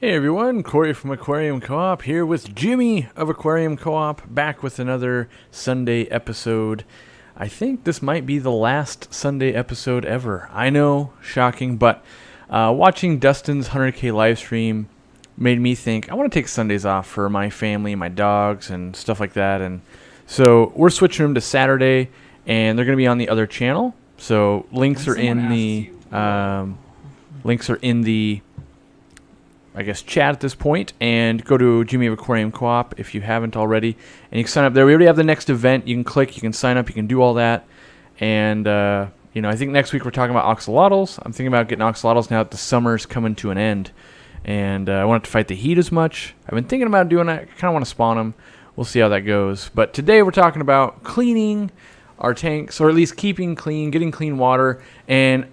Hey everyone, Corey from Aquarium Co-op here with Jimmy of Aquarium Co-op, back with another Sunday episode. I think this might be the last Sunday episode ever. I know, shocking, but watching Dustin's 100K live stream made me think I want to take Sundays off for my family, my dogs, and stuff like that. And so we're switching them to Saturday, and they're going to be on the other channel. So links are in the I guess chat at this point, and go to Jimmy of Aquarium Co-op if you haven't already, and you can sign up there. We already have the next event. You can click, you can sign up, you can do all that, and I think next week we're talking about axolotls. I'm thinking about getting axolotls now that the summer's coming to an end, and I want to fight the heat as much. I've been thinking about doing that. I kind of want to spawn them. We'll see how that goes. But today we're talking about cleaning our tanks, or at least keeping clean, getting clean water, and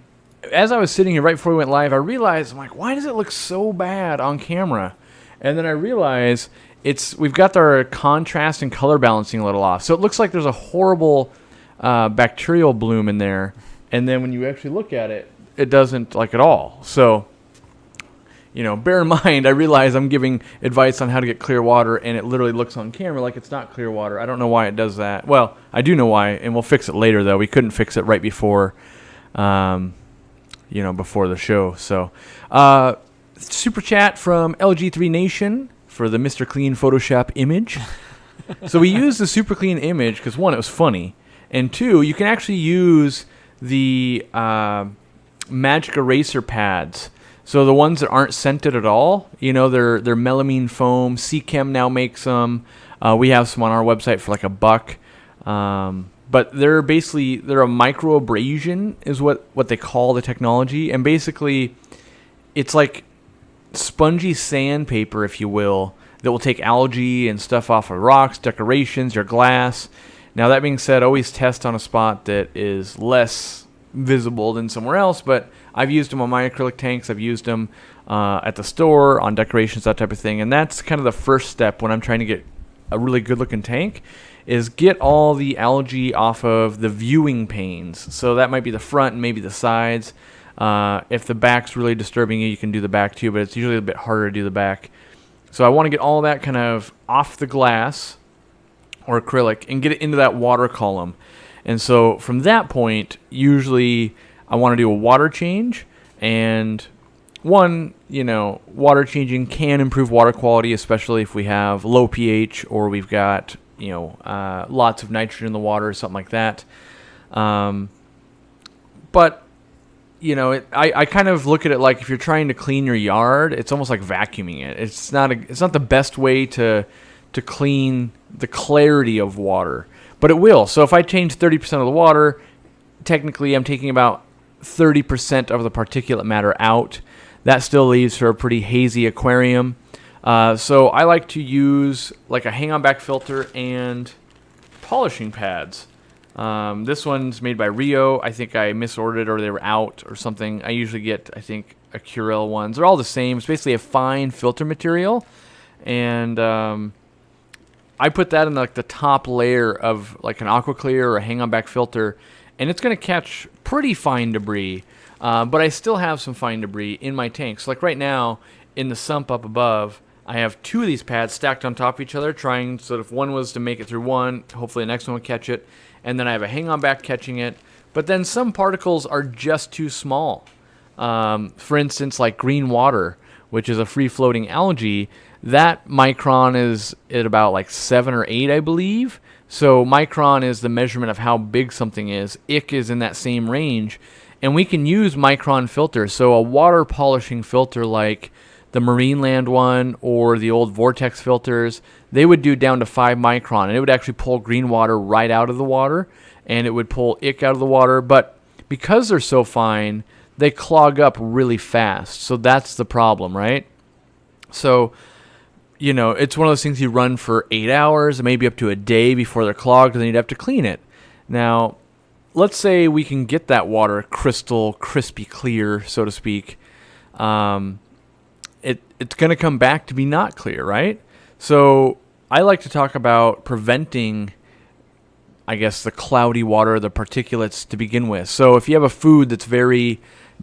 as I was sitting here right before we went live, I realized, I'm like, why does it look so bad on camera? And then I realized we've got our contrast and color balancing a little off. So it looks like there's a horrible bacterial bloom in there. And then when you actually look at it, it doesn't like at all. So, bear in mind, I realize I'm giving advice on how to get clear water, and it literally looks on camera like it's not clear water. I don't know why it does that. Well, I do know why, and we'll fix it later, though. We couldn't fix it right before before the show. So, super chat from LG3 Nation for the Mr. Clean Photoshop image. So we used the super clean image because, one, it was funny, and two, you can actually use the magic eraser pads. So the ones that aren't scented at all, they're melamine foam. Chem now makes them. We have some on our website for like $1. But they're a microabrasion is what they call the technology. And basically, it's like spongy sandpaper, if you will, that will take algae and stuff off of rocks, decorations, your glass. Now, that being said, always test on a spot that is less visible than somewhere else. But I've used them on my acrylic tanks. I've used them at the store, on decorations, that type of thing. And that's kind of the first step when I'm trying to get a really good-looking tank, is get all the algae off of the viewing panes. So that might be the front and maybe the sides. If the back's really disturbing you can do the back too, but it's usually a bit harder to do the back. So I want to get all that kind of off the glass or acrylic and get it into that water column. And so from that point, usually I want to do a water change. And one, water changing can improve water quality, especially if we have low pH or we've got lots of nitrogen in the water or something like that. But I kind of look at it like if you're trying to clean your yard, it's almost like vacuuming it. It's not the best way to clean the clarity of water, but it will. So if I change 30% of the water, technically I'm taking about 30% of the particulate matter out. That still leaves for a pretty hazy aquarium. So I like to use like a hang-on back filter and polishing pads. This one's made by Rio. I think I misordered or they were out or something. I usually get, I think, a Curel ones. They're all the same. It's basically a fine filter material. And I put that in like the top layer of like an AquaClear or a hang-on back filter. And it's going to catch pretty fine debris. But I still have some fine debris in my tanks. So like right now, in the sump up above, I have two of these pads stacked on top of each other, trying so that if one was to make it through one, hopefully the next one would catch it. And then I have a hang-on back catching it. But then some particles are just too small. For instance, like green water, which is a free-floating algae, that micron is at about like 7 or 8, I believe. So micron is the measurement of how big something is. Ick is in that same range. And we can use micron filters. So a water polishing filter like the Marineland one or the old Vortex filters, they would do down to 5 micron. And it would actually pull green water right out of the water. And it would pull ick out of the water. But because they're so fine, they clog up really fast. So that's the problem, right? So, it's one of those things you run for 8 hours, maybe up to a day before they're clogged, and then you'd have to clean it. Now, let's say we can get that water crystal, crispy clear, so to speak. It's going to come back to be not clear, right? So I like to talk about preventing, I guess, the cloudy water, the particulates to begin with. So if you have a food that's very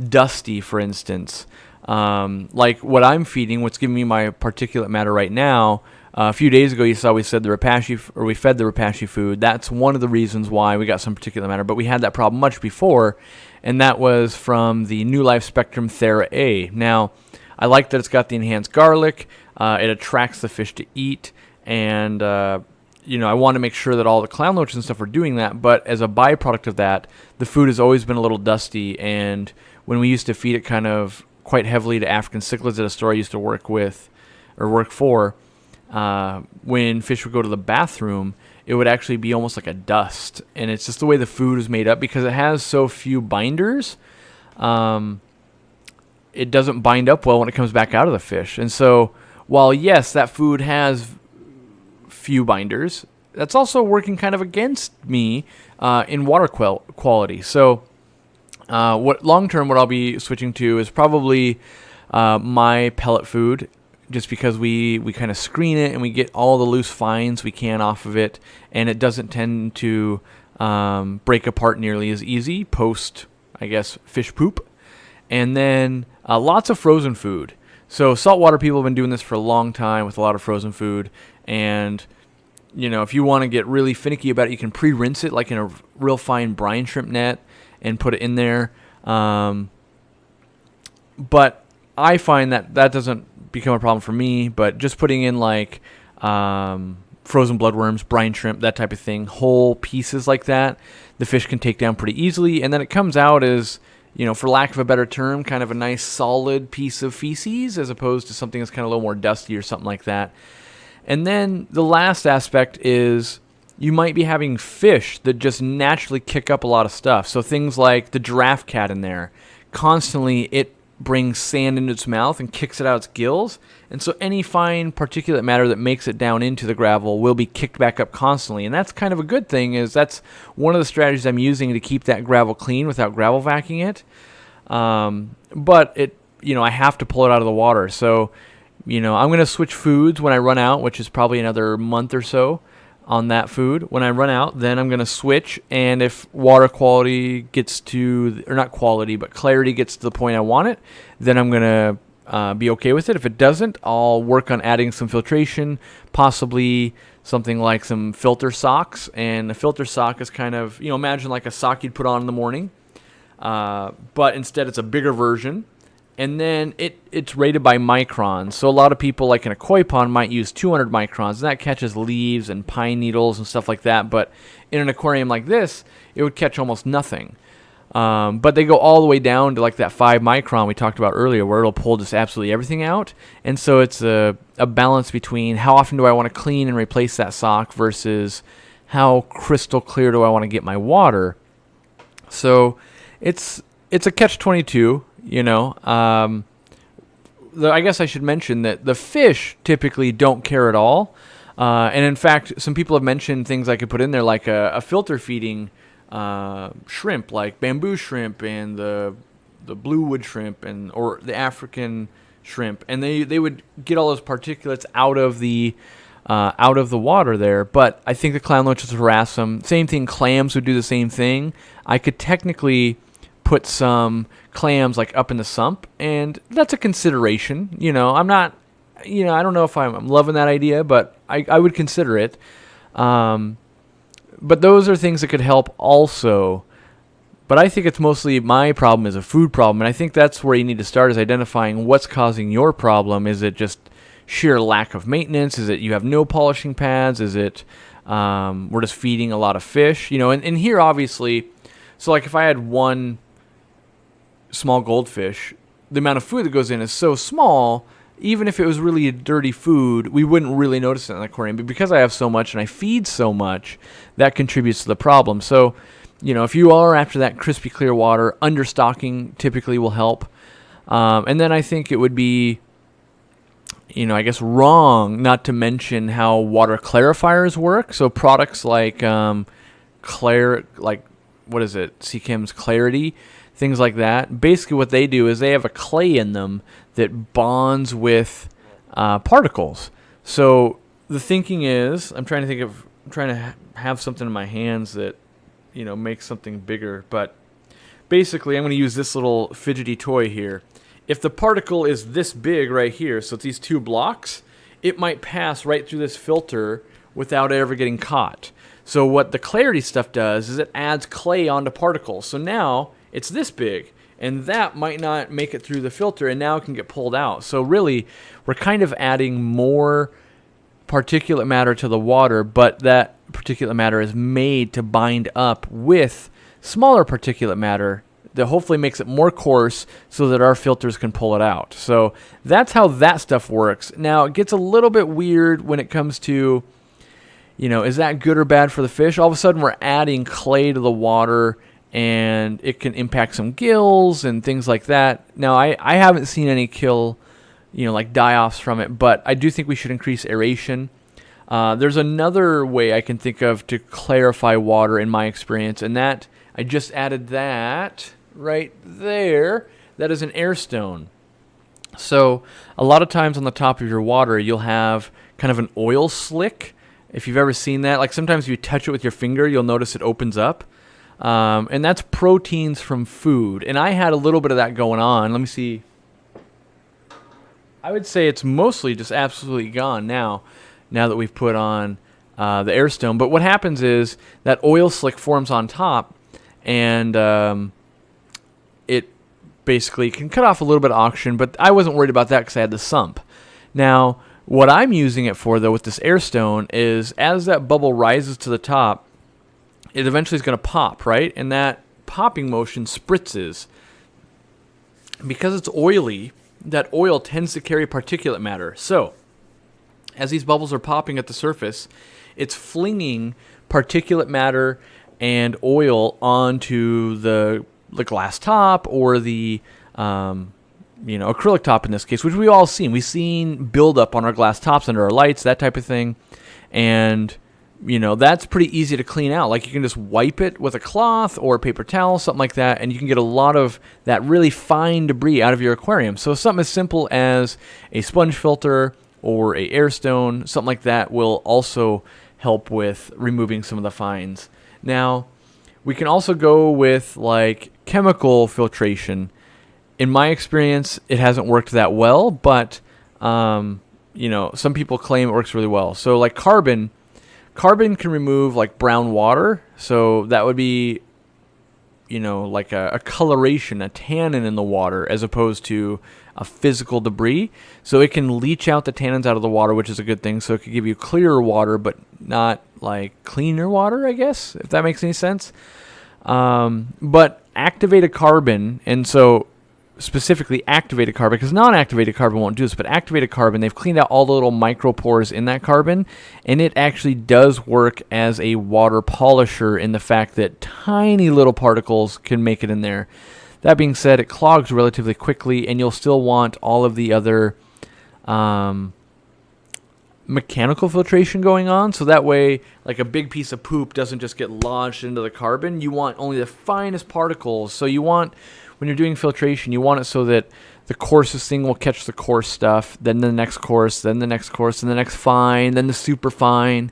dusty, for instance, Like what I'm feeding, what's giving me my particulate matter right now. A few days ago, you saw we fed the Repashy food. That's one of the reasons why we got some particulate matter. But we had that problem much before, and that was from the New Life Spectrum Thera A. Now, I like that it's got the enhanced garlic. It attracts the fish to eat, and I want to make sure that all the clown loaches and stuff are doing that. But as a byproduct of that, the food has always been a little dusty. And when we used to feed it kind of quite heavily to African cichlids at a store I used to work for, when fish would go to the bathroom, it would actually be almost like a dust. And it's just the way the food is made up because it has so few binders. It doesn't bind up well when it comes back out of the fish. And so while, yes, that food has few binders, that's also working kind of against me in water quality. So what long-term, what I'll be switching to is probably my pellet food, just because we kind of screen it and we get all the loose fines we can off of it, and it doesn't tend to break apart nearly as easy post, I guess, fish poop. And then lots of frozen food. So saltwater people have been doing this for a long time with a lot of frozen food. And, if you want to get really finicky about it, you can pre-rinse it like in a real fine brine shrimp net and put it in there. But I find that doesn't become a problem for me. But just putting in like frozen bloodworms, brine shrimp, that type of thing, whole pieces like that, the fish can take down pretty easily. And then it comes out as, for lack of a better term, kind of a nice solid piece of feces as opposed to something that's kind of a little more dusty or something like that. And then the last aspect is you might be having fish that just naturally kick up a lot of stuff. So things like the giraffe cat in there, constantly it brings sand into its mouth and kicks it out its gills. And so any fine particulate matter that makes it down into the gravel will be kicked back up constantly. And that's kind of a good thing, is that's one of the strategies I'm using to keep that gravel clean without gravel vacuuming it. But it, I have to pull it out of the water. So, I'm going to switch foods when I run out, which is probably another month or so on that food. When I run out, then I'm going to switch. And if water quality gets to, or not quality, but clarity gets to the point I want it, then I'm going to be okay with it. If it doesn't, I'll work on adding some filtration, possibly something like some filter socks. And a filter sock is kind of, imagine like a sock you'd put on in the morning, but instead it's a bigger version. And then it's rated by microns. So a lot of people, like in a koi pond, might use 200 microns, and that catches leaves and pine needles and stuff like that. But in an aquarium like this, it would catch almost nothing. But they go all the way down to like that 5 micron we talked about earlier, where it'll pull just absolutely everything out. And so it's a balance between how often do I want to clean and replace that sock versus how crystal clear do I want to get my water. So it's a catch-22, I guess I should mention that the fish typically don't care at all. And in fact, some people have mentioned things I could put in there, like a filter feeding shrimp, like bamboo shrimp and the blue wood shrimp or the African shrimp, and they would get all those particulates out of the water there. But I think the clown loaches harass them. Same thing, clams would do the same thing. I could technically put some clams like up in the sump, and that's a consideration. I'm not, I don't know if I'm loving that idea, but I would consider it. But those are things that could help also. But I think it's mostly my problem is a food problem, and I think that's where you need to start, is identifying what's causing your problem. Is it just sheer lack of maintenance? Is it you have no polishing pads? Is it we're just feeding a lot of fish? And here obviously, so like if I had one small goldfish, the amount of food that goes in is so small, even if it was really dirty food, we wouldn't really notice it in the aquarium. But because I have so much and I feed so much, that contributes to the problem. So, if you are after that crispy clear water, understocking typically will help. And then I think it would be, I guess wrong not to mention how water clarifiers work. So products like Seachem's Clarity, things like that. Basically what they do is they have a clay in them that bonds with particles. So the thinking is, I'm trying to have something in my hands that, makes something bigger. But basically I'm going to use this little fidgety toy here. if the particle is this big right here, so it's these two blocks, it might pass right through this filter without it ever getting caught. So what the clarity stuff does is it adds clay onto particles. So now it's this big, and that might not make it through the filter, and now it can get pulled out. So really, we're kind of adding more particulate matter to the water, but that particulate matter is made to bind up with smaller particulate matter that hopefully makes it more coarse so that our filters can pull it out. So that's how that stuff works. Now, it gets a little bit weird when it comes to, is that good or bad for the fish? All of a sudden, we're adding clay to the water, and it can impact some gills and things like that. Now, I haven't seen any kill, like die-offs from it, but I do think we should increase aeration. There's another way I can think of to clarify water in my experience, and that I just added that right there. That is an air stone. So a lot of times on the top of your water, you'll have kind of an oil slick. If you've ever seen that, like sometimes if you touch it with your finger, you'll notice it opens up. And that's proteins from food. And I had a little bit of that going on. Let me see. I would say it's mostly just absolutely gone now that we've put on the air stone. But what happens is that oil slick forms on top, and it basically can cut off a little bit of oxygen, but I wasn't worried about that because I had the sump. Now, what I'm using it for, though, with this air stone is as that bubble rises to the top, it eventually is going to pop, right? And that popping motion spritzes. Because it's oily, that oil tends to carry particulate matter. So, as these bubbles are popping at the surface, it's flinging particulate matter and oil onto the glass top or the acrylic top in this case, which we've all seen. We've seen buildup on our glass tops under our lights, that type of thing. And, that's pretty easy to clean out. Like you can just wipe it with a cloth or a paper towel, something like that, and you can get a lot of that really fine debris out of your aquarium. So something as simple as a sponge filter or a air stone, something like that will also help with removing some of the fines. Now, we can also go with like chemical filtration. In my experience, it hasn't worked that well, but some people claim it works really well. So like carbon can remove like brown water. So that would be, like a coloration, a tannin in the water as opposed to a physical debris. So it can leach out the tannins out of the water, which is a good thing. So it could give you clearer water, but not like cleaner water, I guess, if that makes any sense. But activated carbon, and so specifically activated carbon, because non-activated carbon won't do this, but activated carbon, they've cleaned out all the little micropores in that carbon, and it actually does work as a water polisher in the fact that tiny little particles can make it in there. That being said, it clogs relatively quickly, and you'll still want all of the other mechanical filtration going on, so that way like a big piece of poop doesn't just get lodged into the carbon. You want only the finest particles. So you want, when you're doing filtration, you want it so that the coarsest thing will catch the coarse stuff, then the next coarse, then the next coarse, then the next fine, then the super fine.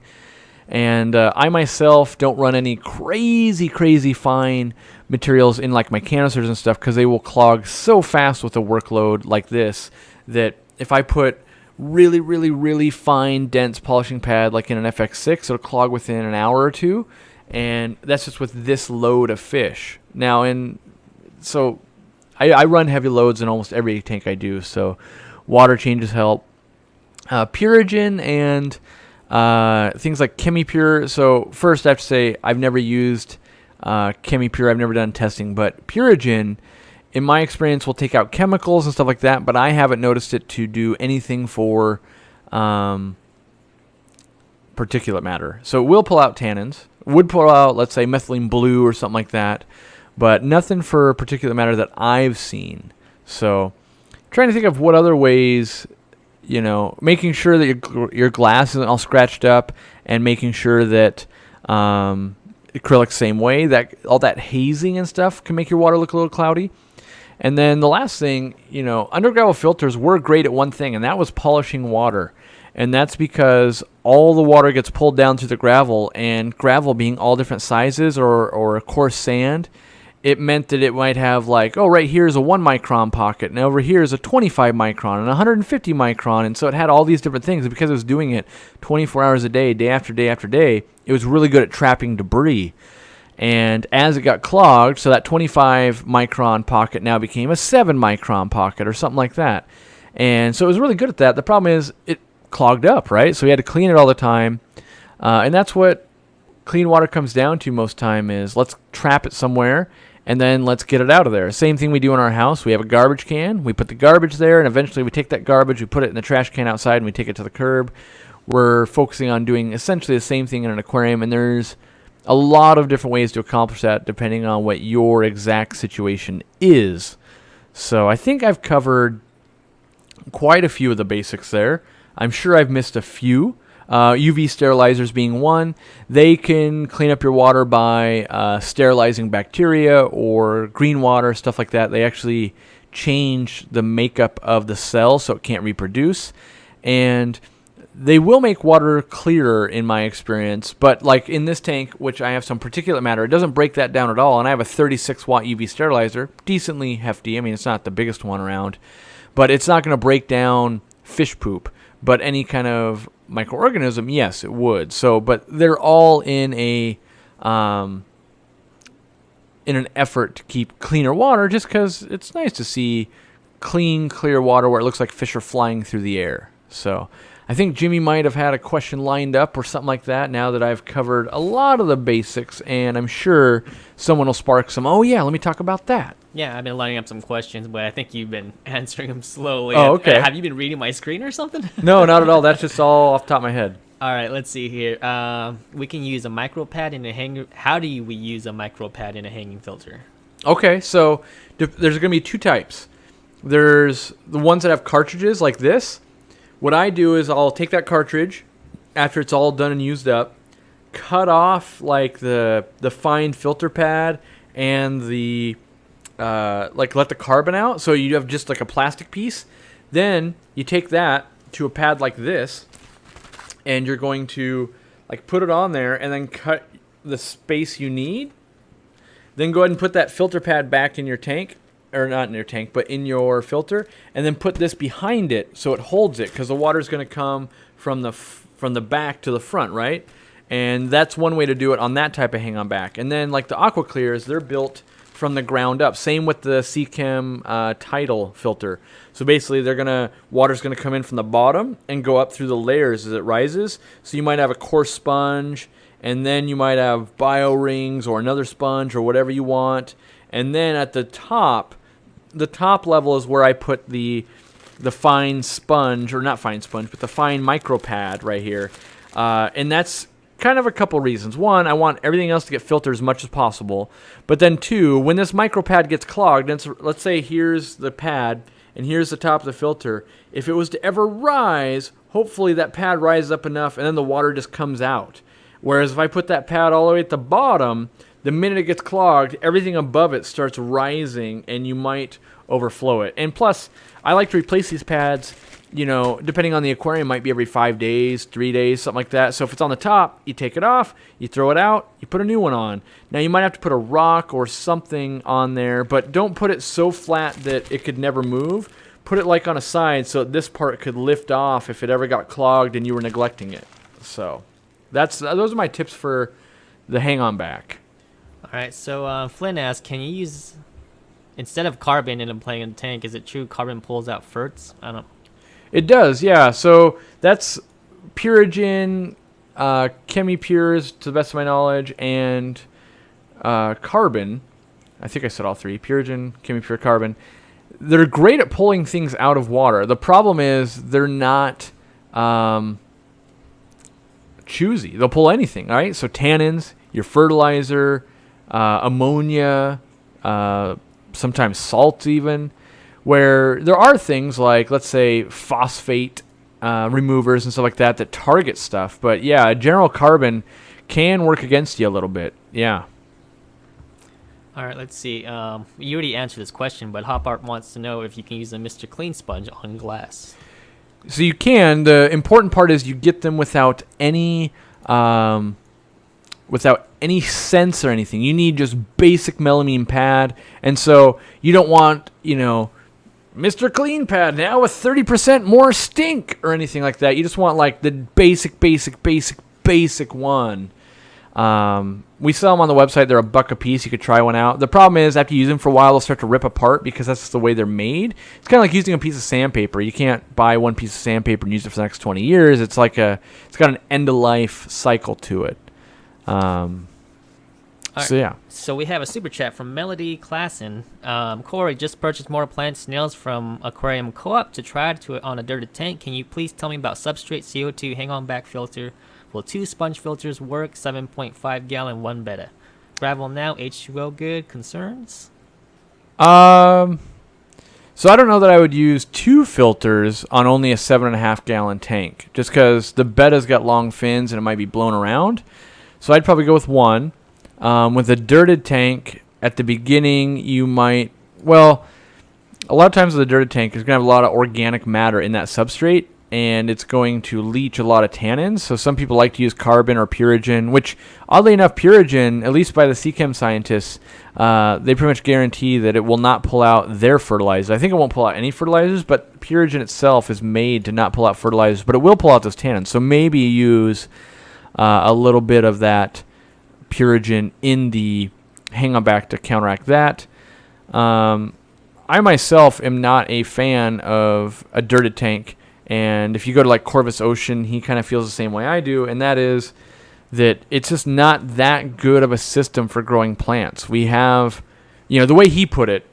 And I myself don't run any crazy fine materials in like my canisters and stuff, because they will clog so fast with a workload like this that if I put really fine dense polishing pad like in an FX6, it'll clog within an hour or two, and that's just with this load of fish. Now, so I run heavy loads in almost every tank I do, so water changes help. Purigen and things like ChemiPure. So first I have to say I've never used ChemiPure. I've never done testing, but Purigen, in my experience, will take out chemicals and stuff like that, but I haven't noticed it to do anything for particulate matter. So it will pull out tannins. Would pull out, let's say, methylene blue or something like that, but nothing for particulate matter that I've seen. So trying to think of what other ways, making sure that your glass isn't all scratched up, and making sure that acrylic same way, that all that hazing and stuff can make your water look a little cloudy. And then the last thing, undergravel filters were great at one thing, and that was polishing water. And that's because all the water gets pulled down through the gravel, and gravel being all different sizes or a coarse sand, it meant that it might have like, oh, right here is a 1 micron pocket, and over here is a 25 micron and 150 micron, and so it had all these different things. And because it was doing it 24 hours a day, day after day after day, it was really good at trapping debris. And as it got clogged, so that 25 micron pocket now became a 7 micron pocket or something like that. And so it was really good at that. The problem is it clogged up, right? So we had to clean it all the time. And that's what clean water comes down to most time is let's trap it somewhere and then let's get it out of there. Same thing we do in our house. We have a garbage can. We put the garbage there, and eventually we take that garbage, we put it in the trash can outside, and we take it to the curb. We're focusing on doing essentially the same thing in an aquarium, and there's a lot of different ways to accomplish that depending on what your exact situation is. So I think I've covered quite a few of the basics there. I'm sure I've missed a few. UV sterilizers being one. They can clean up your water by sterilizing bacteria or green water, stuff like that. They actually change the makeup of the cell so it can't reproduce. And they will make water clearer in my experience. But like in this tank, which I have some particulate matter, it doesn't break that down at all. And I have a 36 watt UV sterilizer, decently hefty. I mean, it's not the biggest one around. But it's not going to break down fish poop. But any kind of microorganism, yes, it would. So, but they're all in an effort to keep cleaner water, just because it's nice to see clean, clear water where it looks like fish are flying through the air. So, I think Jimmy might have had a question lined up or something like that. Now that I've covered a lot of the basics, and I'm sure someone will spark some. Oh yeah, let me talk about that. Yeah, I've been lining up some questions, but I think you've been answering them slowly. Oh, okay. Have you been reading my screen or something? No, not at all. That's just all off the top of my head. All right, let's see here. We can use a micro pad in a hanger. How do we use a micro pad in a hanging filter? Okay, so there's going to be two types. There's the ones that have cartridges like this. What I do is I'll take that cartridge after it's all done and used up, cut off like the fine filter pad and the like let the carbon out, so you have just like a plastic piece. Then you take that to a pad like this, and you're going to like put it on there and then cut the space you need. Then go ahead and put that filter pad back in your tank, or not in your tank, but in your filter, and then put this behind it so it holds it, because the water is going to come from the back to the front, right? And that's one way to do it on that type of hang-on back. And then like the Aqua Clears, they're built from the ground up. Same with the Seachem Tidal filter. So basically, water's gonna come in from the bottom and go up through the layers as it rises. So you might have a coarse sponge, and then you might have bio rings or another sponge or whatever you want. And then at the top level is where I put the fine sponge, or not fine sponge, but the fine micro pad right here. And that's kind of a couple reasons. One, I want everything else to get filtered as much as possible. But then two, when this micro pad gets clogged, let's say here's the pad and here's the top of the filter. If it was to ever rise, hopefully that pad rises up enough and then the water just comes out. Whereas if I put that pad all the way at the bottom, the minute it gets clogged, everything above it starts rising and you might overflow it. And plus, I like to replace these pads, depending on the aquarium, might be every 5 days, 3 days, something like that. So if it's on the top, you take it off, you throw it out, you put a new one on. Now you might have to put a rock or something on there, but don't put it so flat that it could never move. Put it like on a side so this part could lift off if it ever got clogged and you were neglecting it. So those are my tips for the hang-on back. All right, so Flynn asked, can you use, instead of carbon in a playing tank, is it true carbon pulls out ferts? I don't. It does, yeah. So that's Purigen, ChemiPures, to the best of my knowledge, and carbon. I think I said all three. Purigen, ChemiPure, carbon. They're great at pulling things out of water. The problem is they're not choosy. They'll pull anything, all right? So tannins, your fertilizer, ammonia, sometimes salts even, where there are things like, let's say, phosphate removers and stuff like that target stuff. But yeah, general carbon can work against you a little bit. Yeah. All right, let's see. You already answered this question, but Hop Art wants to know if you can use a Mr. Clean sponge on glass. So you can. The important part is you get them without any without any sense or anything. You need just basic melamine pad. And so you don't want, Mr. Clean Pad now with 30% more stink or anything like that. You just want like the basic one. We sell them on the website. They're $1 a piece. You could try one out. The problem is after you use them for a while, they'll start to rip apart because that's just the way they're made. It's kind of like using a piece of sandpaper. You can't buy one piece of sandpaper and use it for the next 20 years. It's got an end of life cycle to it. So we have a super chat from Melody Klassen. Corey just purchased more plant snails from Aquarium Co-op to try on a dirted tank. Can you please tell me about substrate, CO2, hang-on back filter? Will 2 sponge filters work? 7.5 gallon, 1 betta. Gravel now, H2O good. Concerns? So I don't know that I would use 2 filters on only a 7.5 gallon tank, just because the betta's got long fins and it might be blown around. So I'd probably go with 1. With a dirted tank, at the beginning, you might... Well, a lot of times with a dirted tank, there's going to have a lot of organic matter in that substrate, and it's going to leach a lot of tannins. So some people like to use carbon or Purigen, which, oddly enough, Purigen, at least by the CChem scientists, they pretty much guarantee that it will not pull out their fertilizers. I think it won't pull out any fertilizers, but Purigen itself is made to not pull out fertilizers, but it will pull out those tannins. So maybe use a little bit of that Purigen in the hang-on back to counteract that. I myself am not a fan of a dirted tank, and if you go to like Corvus Ocean, he kind of feels the same way I do, and that is that it's just not that good of a system for growing plants. We have, the way he put it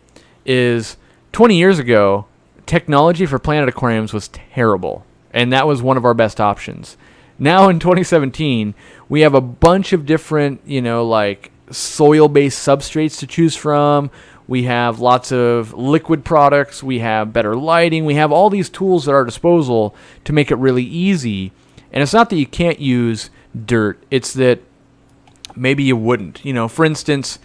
is 20 years ago, technology for planted aquariums was terrible, and that was one of our best options. Now in 2017, we have a bunch of different, like soil-based substrates to choose from. We have lots of liquid products. We have better lighting. We have all these tools at our disposal to make it really easy. And it's not that you can't use dirt. It's that maybe you wouldn't. For instance,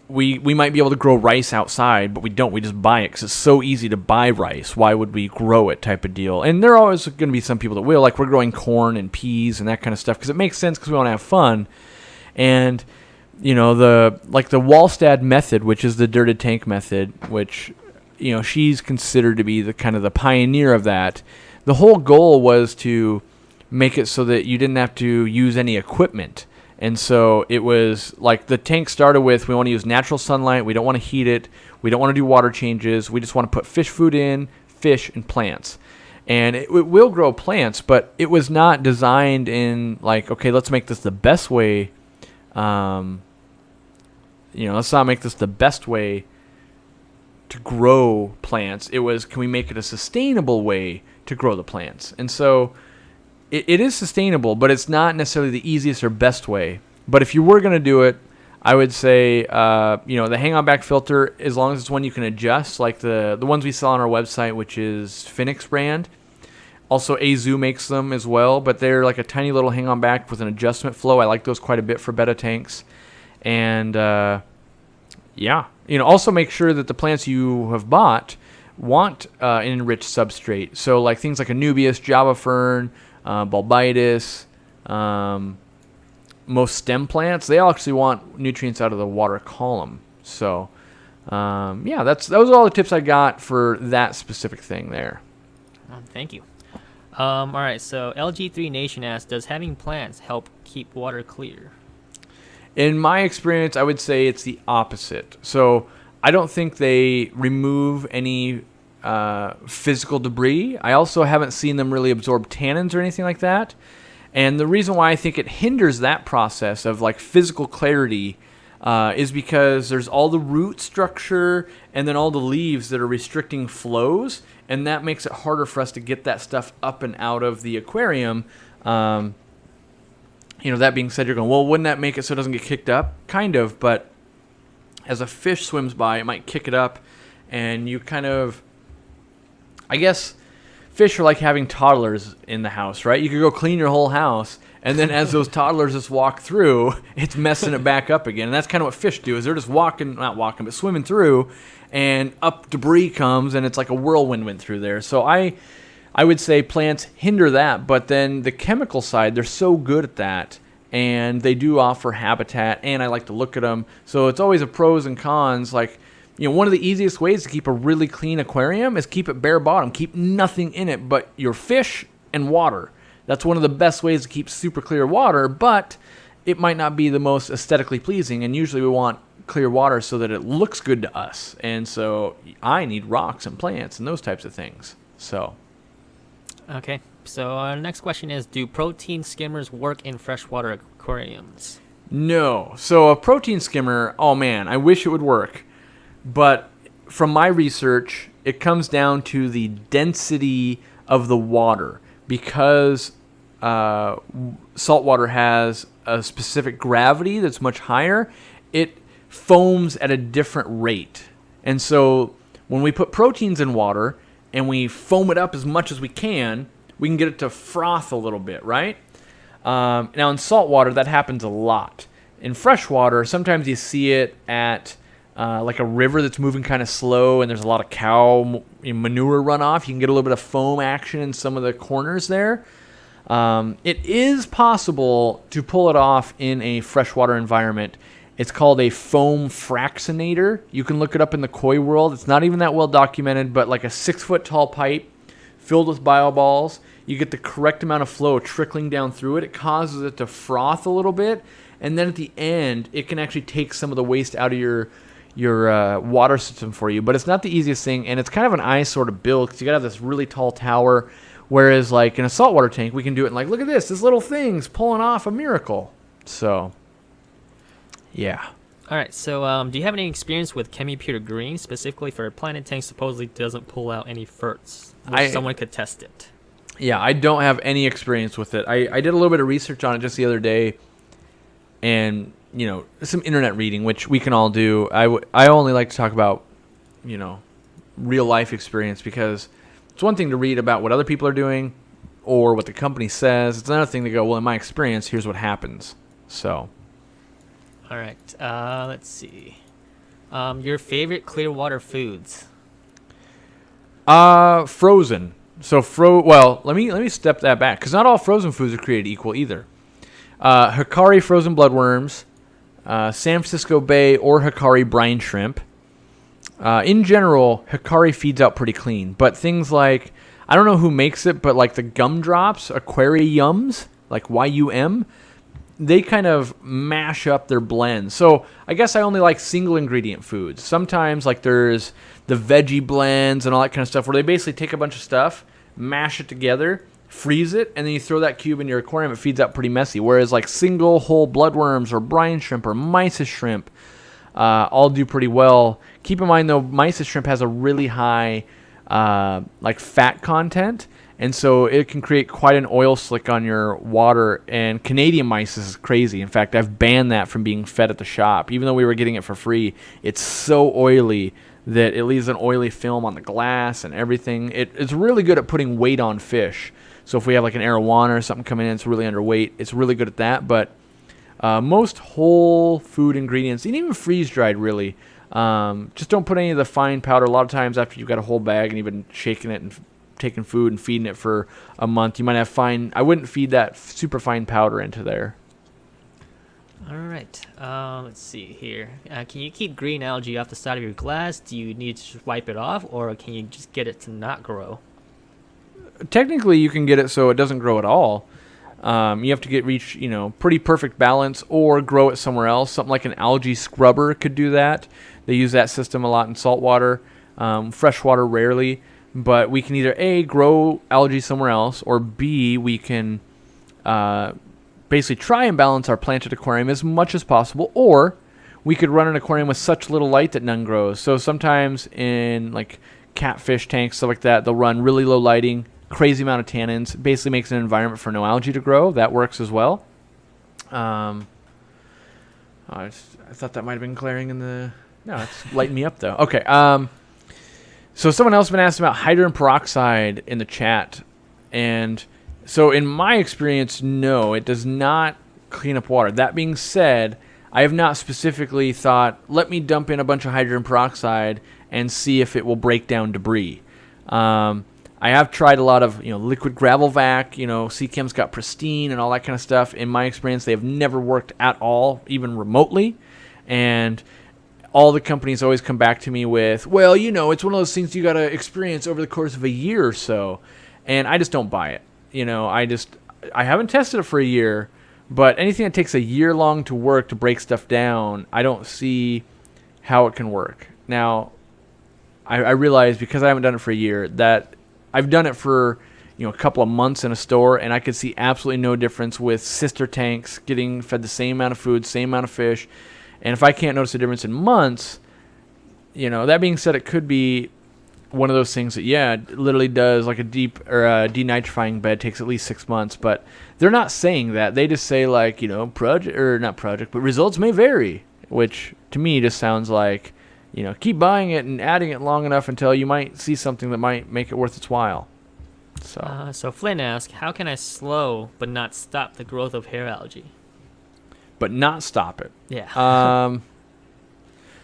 we might be able to grow rice outside, but we don't. We just buy it because it's so easy to buy rice. Why would we grow it type of deal? And there are always going to be some people that will. Like we're growing corn and peas and that kind of stuff because it makes sense because we want to have fun. And the Wallstad method, which is the dirted tank method, which she's considered to be the kind of the pioneer of that. The whole goal was to make it so that you didn't have to use any equipment. And so it was like the tank started with, we want to use natural sunlight. We don't want to heat it. We don't want to do water changes. We just want to put fish food in, fish, and plants. And it will grow plants, but it was not designed in like, okay, let's make this the best way. Let's not make this the best way to grow plants. It was, can we make it a sustainable way to grow the plants? And so it is sustainable, but it's not necessarily the easiest or best way. But if you were going to do it, I would say, the hang-on back filter, as long as it's one you can adjust, like the ones we sell on our website, which is Phoenix brand. Also, Azu makes them as well, but they're like a tiny little hang-on back with an adjustment flow. I like those quite a bit for betta tanks. And, also make sure that the plants you have bought want an enriched substrate. So, like things like Anubias, Java fern, Bulbitis, most stem plants, they all actually want nutrients out of the water column. So, those are all the tips I got for that specific thing there. Thank you. All right, so LG3 Nation asks, does having plants help keep water clear? In my experience, I would say it's the opposite. So I don't think they remove any physical debris. I also haven't seen them really absorb tannins or anything like that. And the reason why I think it hinders that process of like physical clarity is because there's all the root structure and then all the leaves that are restricting flows, and that makes it harder for us to get that stuff up and out of the aquarium. That being said, you're going, well, wouldn't that make it so it doesn't get kicked up? Kind of, but as a fish swims by, it might kick it up, and you kind of, I guess, fish are like having toddlers in the house, right? You could go clean your whole house, and then as those toddlers just walk through, it's messing it back up again. And that's kind of what fish do, is they're just swimming through, and up debris comes, and it's like a whirlwind went through there. So I would say plants hinder that, but then the chemical side, they're so good at that. and they do offer habitat, and I like to look at them. So it's always a pros and cons. Like, one of the easiest ways to keep a really clean aquarium is keep it bare bottom, keep nothing in it but your fish and water. That's one of the best ways to keep super clear water, but it might not be the most aesthetically pleasing, and usually we want clear water so that it looks good to us. And so I need rocks and plants and those types of things. So Okay, so our next question is, do protein skimmers work in freshwater aquariums? no. So a protein skimmer, oh man, I wish it would work. But from my research, it comes down to the density of the water, because saltwater has a specific gravity that's much higher. It foams at a different rate. And so when we put proteins in water and we foam it up as much as we can get it to froth a little bit, right? Now in saltwater, that happens a lot. In freshwater, sometimes you see it at like a river that's moving kind of slow and there's a lot of cow manure runoff. You can get a little bit of foam action in some of the corners there. It is possible to pull it off in a freshwater environment. It's called a foam fractionator. You can look it up in the koi world. It's not even that well documented, but like a 6-foot tall pipe filled with bioballs. You get the correct amount of flow trickling down through it. It causes it to froth a little bit. And then at the end, it can actually take some of the waste out of your water system for you. But it's not the easiest thing, and it's kind of an eyesore to build because you got to have this really tall tower. Whereas like in a saltwater tank, we can do it and like, look at this little thing's pulling off a miracle. So yeah. All right, so do you have any experience with ChemiPure Green, specifically for a planted tank supposedly doesn't pull out any ferts? Someone could test it. Yeah, I don't have any experience with it. I did a little bit of research on it just the other day, and some internet reading, which we can all do. I only like to talk about real life experience, because it's one thing to read about what other people are doing or what the company says. It's another thing to go, well, in my experience, here's what happens. So all right, let's see. Your favorite clear water foods? Frozen. So well, let me step that back, because not all frozen foods are created equal either. Hikari frozen bloodworms, San Francisco Bay or Hikari brine shrimp. In general, Hikari feeds out pretty clean, but things like, I don't know who makes it, but like the gumdrops, Aquariums, like YUM, they kind of mash up their blends. So I guess I only like single ingredient foods. Sometimes like there's the veggie blends and all that kind of stuff where they basically take a bunch of stuff, mash it together, freeze it, and then you throw that cube in your aquarium. It feeds out pretty messy. Whereas like single whole bloodworms or brine shrimp or mysis shrimp all do pretty well. Keep in mind though, mysis shrimp has a really high like fat content, and so it can create quite an oil slick on your water. And Canadian mysis is crazy. In fact, I've banned that from being fed at the shop. Even though we were getting it for free, it's so oily that it leaves an oily film on the glass and everything. It's really good at putting weight on fish. So if we have like an arowana or something coming in, it's really underweight, it's really good at that. But most whole food ingredients, and even freeze-dried really, just don't put any of the fine powder. A lot of times after you've got a whole bag and you've been shaking it and taking food and feeding it for a month, you might have fine. I wouldn't feed that super fine powder into there. All right. Let's see here. Can you keep green algae off the side of your glass? Do you need to just wipe it off, or can you just get it to not grow? Technically, you can get it so it doesn't grow at all. You have to reach pretty perfect balance, or grow it somewhere else. Something like an algae scrubber could do that. They use that system a lot in saltwater. Freshwater rarely. But we can either A, grow algae somewhere else, or B, we can basically try and balance our planted aquarium as much as possible, or we could run an aquarium with such little light that none grows. So sometimes in like catfish tanks, stuff like that, they'll run really low lighting, crazy amount of tannins, basically makes an environment for no algae to grow. That works as well. I thought that might have been glaring in the... No, it's lighting me up though. Okay. So someone else has been asking about hydrogen peroxide in the chat. And so in my experience, no, it does not clean up water. That being said, I have not specifically thought, let me dump in a bunch of hydrogen peroxide and see if it will break down debris. I have tried a lot of, liquid gravel vac. Seachem's got pristine and all that kind of stuff. In my experience, they have never worked at all, even remotely. And all the companies always come back to me with, well, it's one of those things you got to experience over the course of a year or so. And I just don't buy it. I haven't tested it for a year, but anything that takes a year long to work to break stuff down, I don't see how it can work. Now, I realize because I haven't done it for a year that I've done it for a couple of months in a store, and I could see absolutely no difference with sister tanks getting fed the same amount of food, same amount of fish. And if I can't notice a difference in months, that being said, it could be one of those things that, it literally does like a deep or a denitrifying bed takes at least 6 months. But they're not saying that. They just say but results may vary, which to me just sounds like, keep buying it and adding it long enough until you might see something that might make it worth its while. So Flynn asks, how can I slow but not stop the growth of hair algae? But not stop it. Yeah.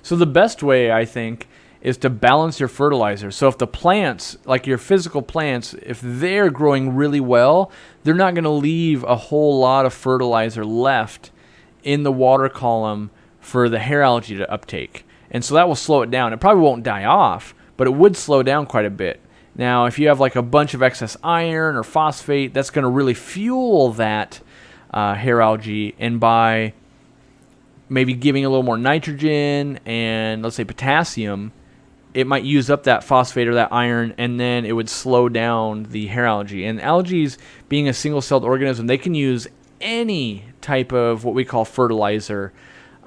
So the best way, I think, is to balance your fertilizer. So if the plants, like your physical plants, if they're growing really well, they're not going to leave a whole lot of fertilizer left in the water column for the hair algae to uptake. And so that will slow it down. It probably won't die off, but it would slow down quite a bit. Now, if you have like a bunch of excess iron or phosphate, that's going to really fuel that hair algae. And by maybe giving a little more nitrogen and, let's say, potassium, it might use up that phosphate or that iron, and then it would slow down the hair algae. And algae, being a single-celled organism, they can use any type of what we call fertilizer,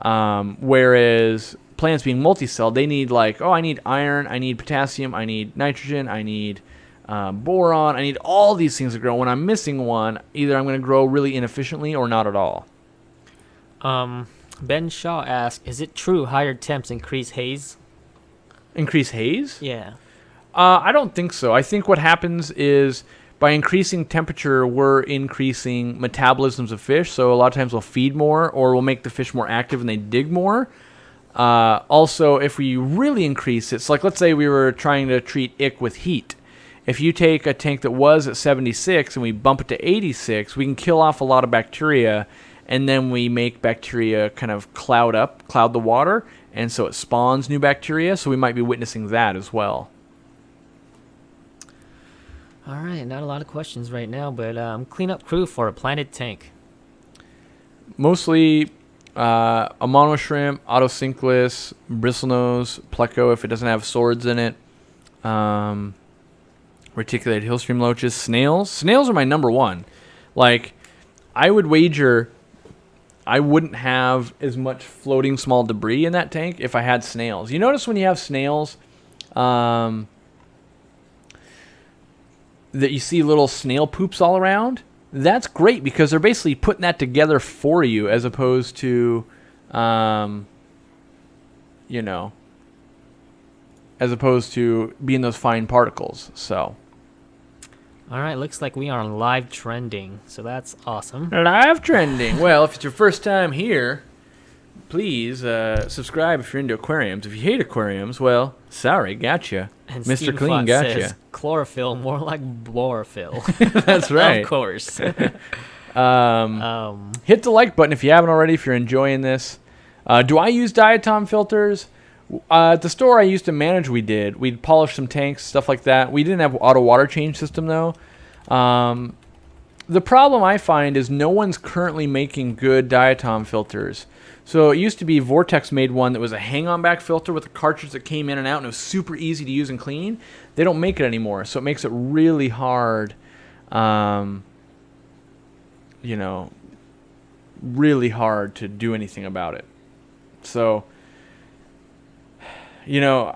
whereas plants being multi-celled, they need I need iron, I need potassium, I need nitrogen, I need boron, I need all these things to grow. When I'm missing one, either I'm going to grow really inefficiently or not at all. Ben Shaw asks, is it true higher temps increase haze? Increase haze? Yeah. I don't think so. I think what happens is by increasing temperature, we're increasing metabolisms of fish. So a lot of times we'll feed more, or we'll make the fish more active and they dig more. Also, if we really increase it, so let's say we were trying to treat ick with heat. If you take a tank that was at 76 and we bump it to 86, we can kill off a lot of bacteria, and then we make bacteria kind of cloud the water, and so it spawns new bacteria, so we might be witnessing that as well. All right, not a lot of questions right now, but cleanup crew for a planted tank. Mostly a monoshrimp, autosynclus, bristlenose, pleco if it doesn't have swords in it, reticulated hillstream loaches, snails. Snails are my number one. I would wager I wouldn't have as much floating small debris in that tank if I had snails. You notice when you have snails that you see little snail poops all around? That's great because they're basically putting that together for you as opposed to, as opposed to being those fine particles. So. All right, looks like we are on live trending, so that's awesome. Live trending. Well, if it's your first time here, please subscribe if you're into aquariums. If you hate aquariums, well, sorry, gotcha. And Mr. Steve Clean Fott gotcha. Says, chlorophyll, more like chlorophyll. That's right. Of course. Hit the like button if you haven't already, if you're enjoying this. Do I use diatom filters? At the store I used to manage, we'd polish some tanks, stuff like that. We didn't have auto water change system though. The problem I find is no one's currently making good diatom filters. So it used to be Vortex made one that was a hang-on back filter with a cartridge that came in and out and it was super easy to use and clean. They don't make it anymore, so it makes it really hard, really hard to do anything about it. So, I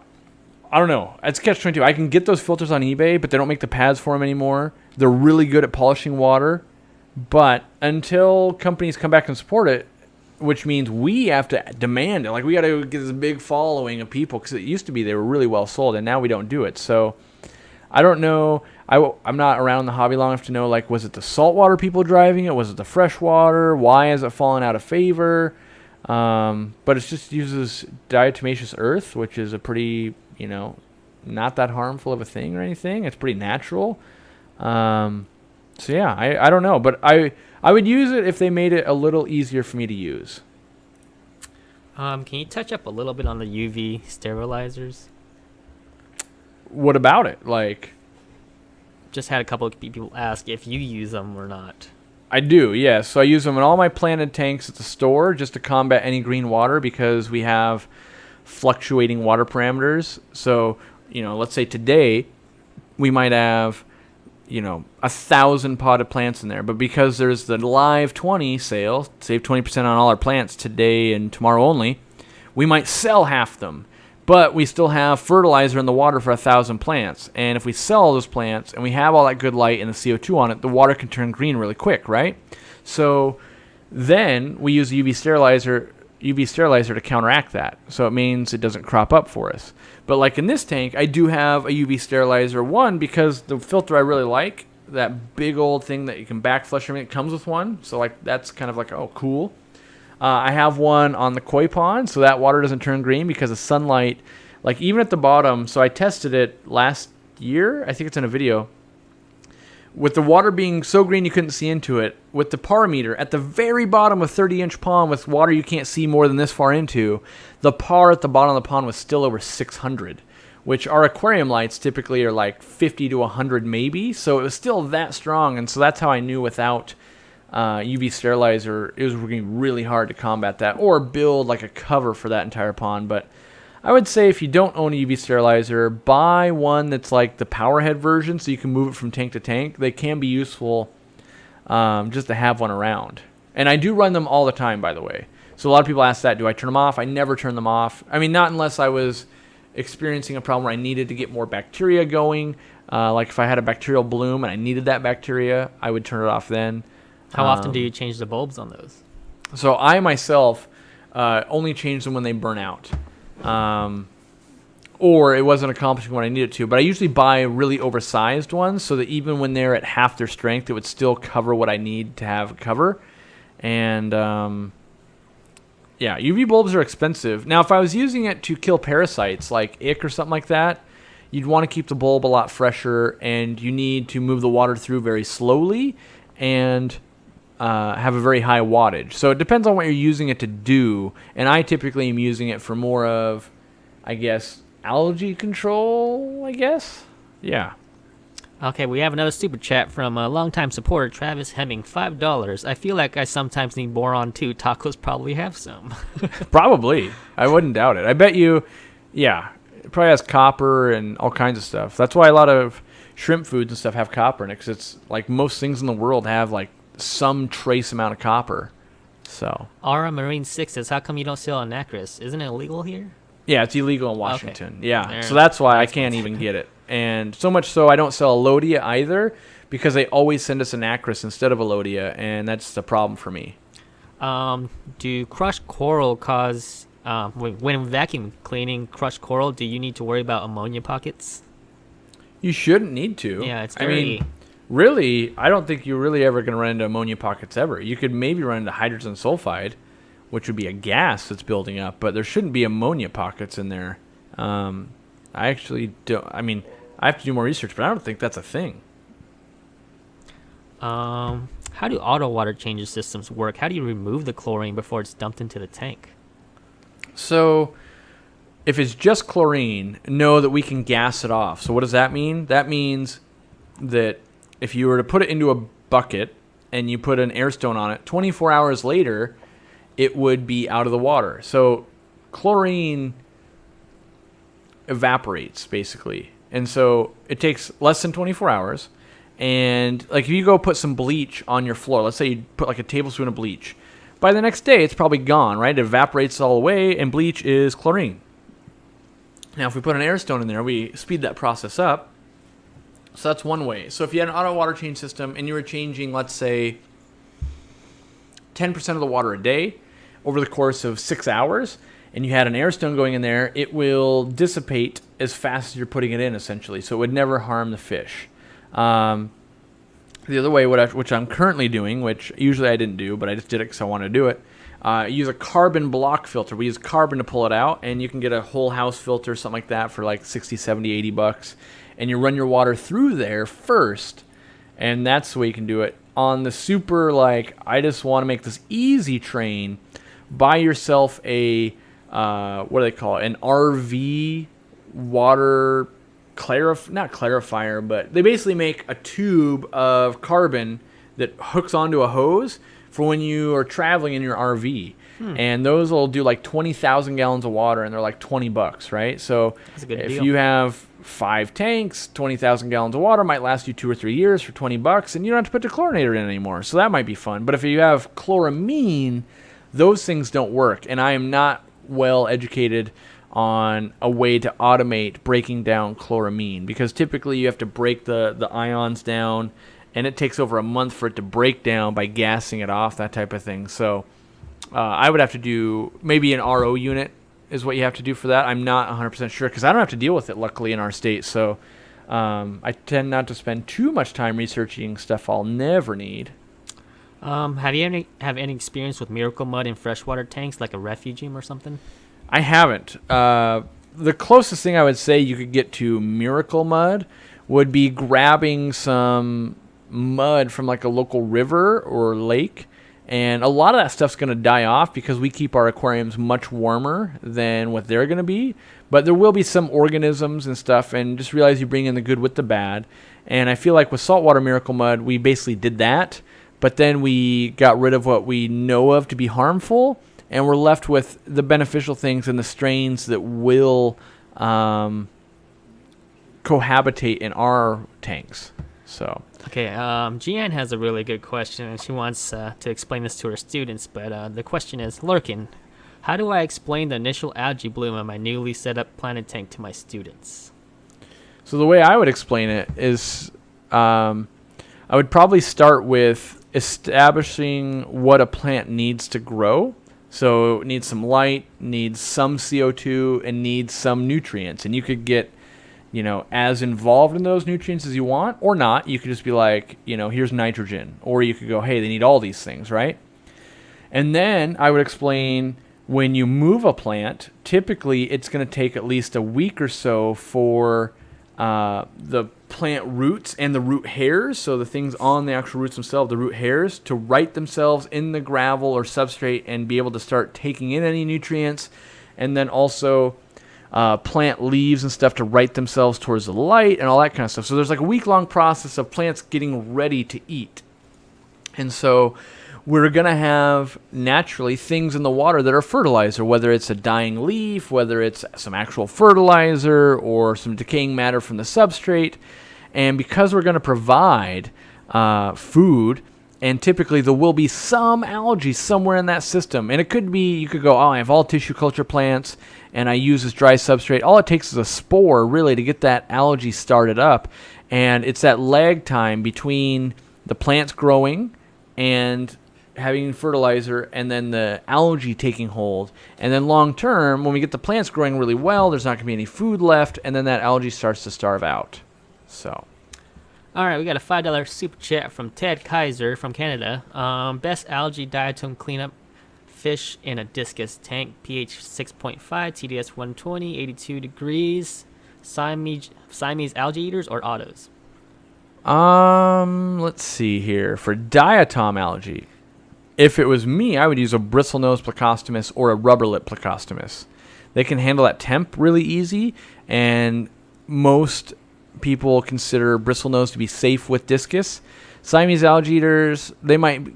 don't know. It's catch-22. I can get those filters on eBay, but they don't make the pads for them anymore. They're really good at polishing water. But until companies come back and support it, which means we have to demand it. We got to get this big following of people because it used to be they were really well sold, and now we don't do it. So I don't know. I'm not around the hobby long enough to know, was it the saltwater people driving it? Was it the freshwater? Why has it fallen out of favor? But it just uses diatomaceous earth, which is a pretty, not that harmful of a thing or anything. It's pretty natural. So yeah, I don't know, but I would use it if they made it a little easier for me to use. Can you touch up a little bit on the UV sterilizers? What about it? Like, Just had a couple of people ask if you use them or not. I do, yes. So I use them in all my planted tanks at the store just to combat any green water because we have fluctuating water parameters. So, let's say today we might have, 1,000 potted plants in there. But because there's the live 20 sale, save 20% on all our plants today and tomorrow only, we might sell half them. But we still have fertilizer in the water for 1,000 plants. And if we sell all those plants and we have all that good light and the CO2 on it, the water can turn green really quick, right? So then we use a UV sterilizer to counteract that. So it means it doesn't crop up for us. But like in this tank, I do have a UV sterilizer, one, because the filter I really like, that big old thing that you can back flush everything, it comes with one. So like that's kind of like, oh, cool. I have one on the koi pond, so that water doesn't turn green because the sunlight, like even at the bottom. So I tested it last year. I think it's in a video. With the water being so green you couldn't see into it, with the par meter at the very bottom of 30-inch pond with water you can't see more than this far into, the par at the bottom of the pond was still over 600, which our aquarium lights typically are like 50 to 100 maybe. So it was still that strong, and so that's how I knew without UV sterilizer, it was working really hard to combat that or build like a cover for that entire pond. But I would say if you don't own a UV sterilizer, buy one that's like the powerhead version so you can move it from tank to tank. They can be useful just to have one around. And I do run them all the time, by the way. So a lot of people ask that, do I turn them off? I never turn them off. I mean, not unless I was experiencing a problem where I needed to get more bacteria going. Like if I had a bacterial bloom and I needed that bacteria, I would turn it off then. How often do you change the bulbs on those? So I myself only change them when they burn out. Or it wasn't accomplishing what I needed to. But I usually buy really oversized ones so that even when they're at half their strength, it would still cover what I need to have cover. And yeah, UV bulbs are expensive. Now, if I was using it to kill parasites like ick or something like that, you'd want to keep the bulb a lot fresher, and you need to move the water through very slowly and have a very high wattage. So it depends on what you're using it to do. And I typically am using it for more of, I guess, algae control, I guess. Yeah. Okay, we have another super chat from a longtime supporter, Travis Hemming, $5. I feel like I sometimes need boron too. Tacos probably have some. Probably. I wouldn't doubt it. I bet you, yeah, it probably has copper and all kinds of stuff. That's why a lot of shrimp foods and stuff have copper in it, because it's like most things in the world have like some trace amount of copper. So Aura Marine 6 says, how come you don't sell anacris? Isn't it illegal here? Yeah, it's illegal in Washington. Okay. Yeah, There. so that's why I can't even get it. And so much so I don't sell Alodia either, because they always send us anacris instead of Alodia, and that's the problem for me. Do crushed coral cause, when vacuum cleaning crushed coral, do you need to worry about ammonia pockets? You shouldn't need to. Yeah, it's I dirty. mean, really, I don't think you're really ever going to run into ammonia pockets ever. You could maybe run into hydrogen sulfide, which would be a gas that's building up, but there shouldn't be ammonia pockets in there. I actually don't. I mean, I have to do more research, but I don't think that's a thing. How do auto water changes systems work? How do you remove the chlorine before it's dumped into the tank? So if it's just chlorine, know that we can gas it off. So what does that mean? That means that if you were to put it into a bucket and you put an air stone on it, 24 hours later, it would be out of the water. So chlorine evaporates, basically. And so it takes less than 24 hours. And like if you go put some bleach on your floor, let's say you put like a tablespoon of bleach, by the next day it's probably gone, right? It evaporates all away, and bleach is chlorine. Now if we put an air stone in there, we speed that process up. So that's one way. So if you had an auto water change system and you were changing, let's say, 10% of the water a day over the course of 6 hours, and you had an air stone going in there, it will dissipate as fast as you're putting it in, essentially. So it would never harm the fish. The other way, which I'm currently doing, which usually I didn't do, but I just did it because I wanted to do it, Use a carbon block filter. We use carbon to pull it out, and you can get a whole house filter, something like that, for like 60, 70, 80 bucks. And you run your water through there first, and that's the way you can do it. On the super, like, I just want to make this easy train, buy yourself a, what do they call it, an RV water not clarifier, but they basically make a tube of carbon that hooks onto a hose for when you are traveling in your RV. And those will do like 20,000 gallons of water, and they're like 20 bucks, right? So That's a good if deal. you have 5 tanks, 20,000 gallons of water might last you 2 or 3 years for 20 bucks, and you don't have to put the chlorinator in anymore. So that might be fun. But if you have chloramine, those things don't work. And I am not well educated on a way to automate breaking down chloramine, because typically you have to break the ions down, and it takes over a month for it to break down by gassing it off, that type of thing. So I would have to do maybe an RO unit is what you have to do for that. I'm not 100% sure, because I don't have to deal with it, luckily, in our state. So I tend not to spend too much time researching stuff I'll never need. Have you any experience with miracle mud in freshwater tanks, like a refugium or something? I haven't. The closest thing I would say you could get to miracle mud would be grabbing some mud from like a local river or lake. And a lot of that stuff's going to die off because we keep our aquariums much warmer than what they're going to be. But there will be some organisms and stuff, and just realize you bring in the good with the bad. And I feel like with saltwater miracle mud, we basically did that. But then we got rid of what we know of to be harmful, and we're left with the beneficial things and the strains that will cohabitate in our tanks. So. Okay, Jeanne has a really good question, and she wants to explain this to her students, but the question is, Lurkin, how do I explain the initial algae bloom on my newly set up planted tank to my students? So the way I would explain it is I would probably start with establishing what a plant needs to grow. So it needs some light, needs some CO2, and needs some nutrients. And you could get as involved in those nutrients as you want, or not. You could just be like, here's nitrogen. Or you could go, hey, they need all these things, right? And then I would explain, when you move a plant, typically it's going to take at least a week or so for the plant roots and the root hairs, so the things on the actual roots themselves, the root hairs, to right themselves in the gravel or substrate and be able to start taking in any nutrients. And then also plant leaves and stuff to right themselves towards the light and all that kind of stuff. So there's like a week-long process of plants getting ready to eat. And so we're going to have naturally things in the water that are fertilizer, whether it's a dying leaf, whether it's some actual fertilizer or some decaying matter from the substrate. And because we're going to provide food, and typically there will be some algae somewhere in that system. And it could be, you could go, I have all tissue culture plants and I use this dry substrate. All it takes is a spore, really, to get that algae started up. And it's that lag time between the plants growing and having fertilizer and then the algae taking hold. And then long term, when we get the plants growing really well, there's not going to be any food left, and then that algae starts to starve out. So. All right, we got a $5 super chat from Ted Kaiser from Canada. Best algae diatom cleanup: fish in a discus tank, pH 6.5, TDS 120, 82 degrees. Siamese algae eaters or autos? Let's see here. For diatom algae, if it was me, I would use a bristlenose plecostomus or a rubber lip plecostomus. They can handle that temp really easy, and most people consider bristlenose to be safe with discus. Siamese algae eaters, they're going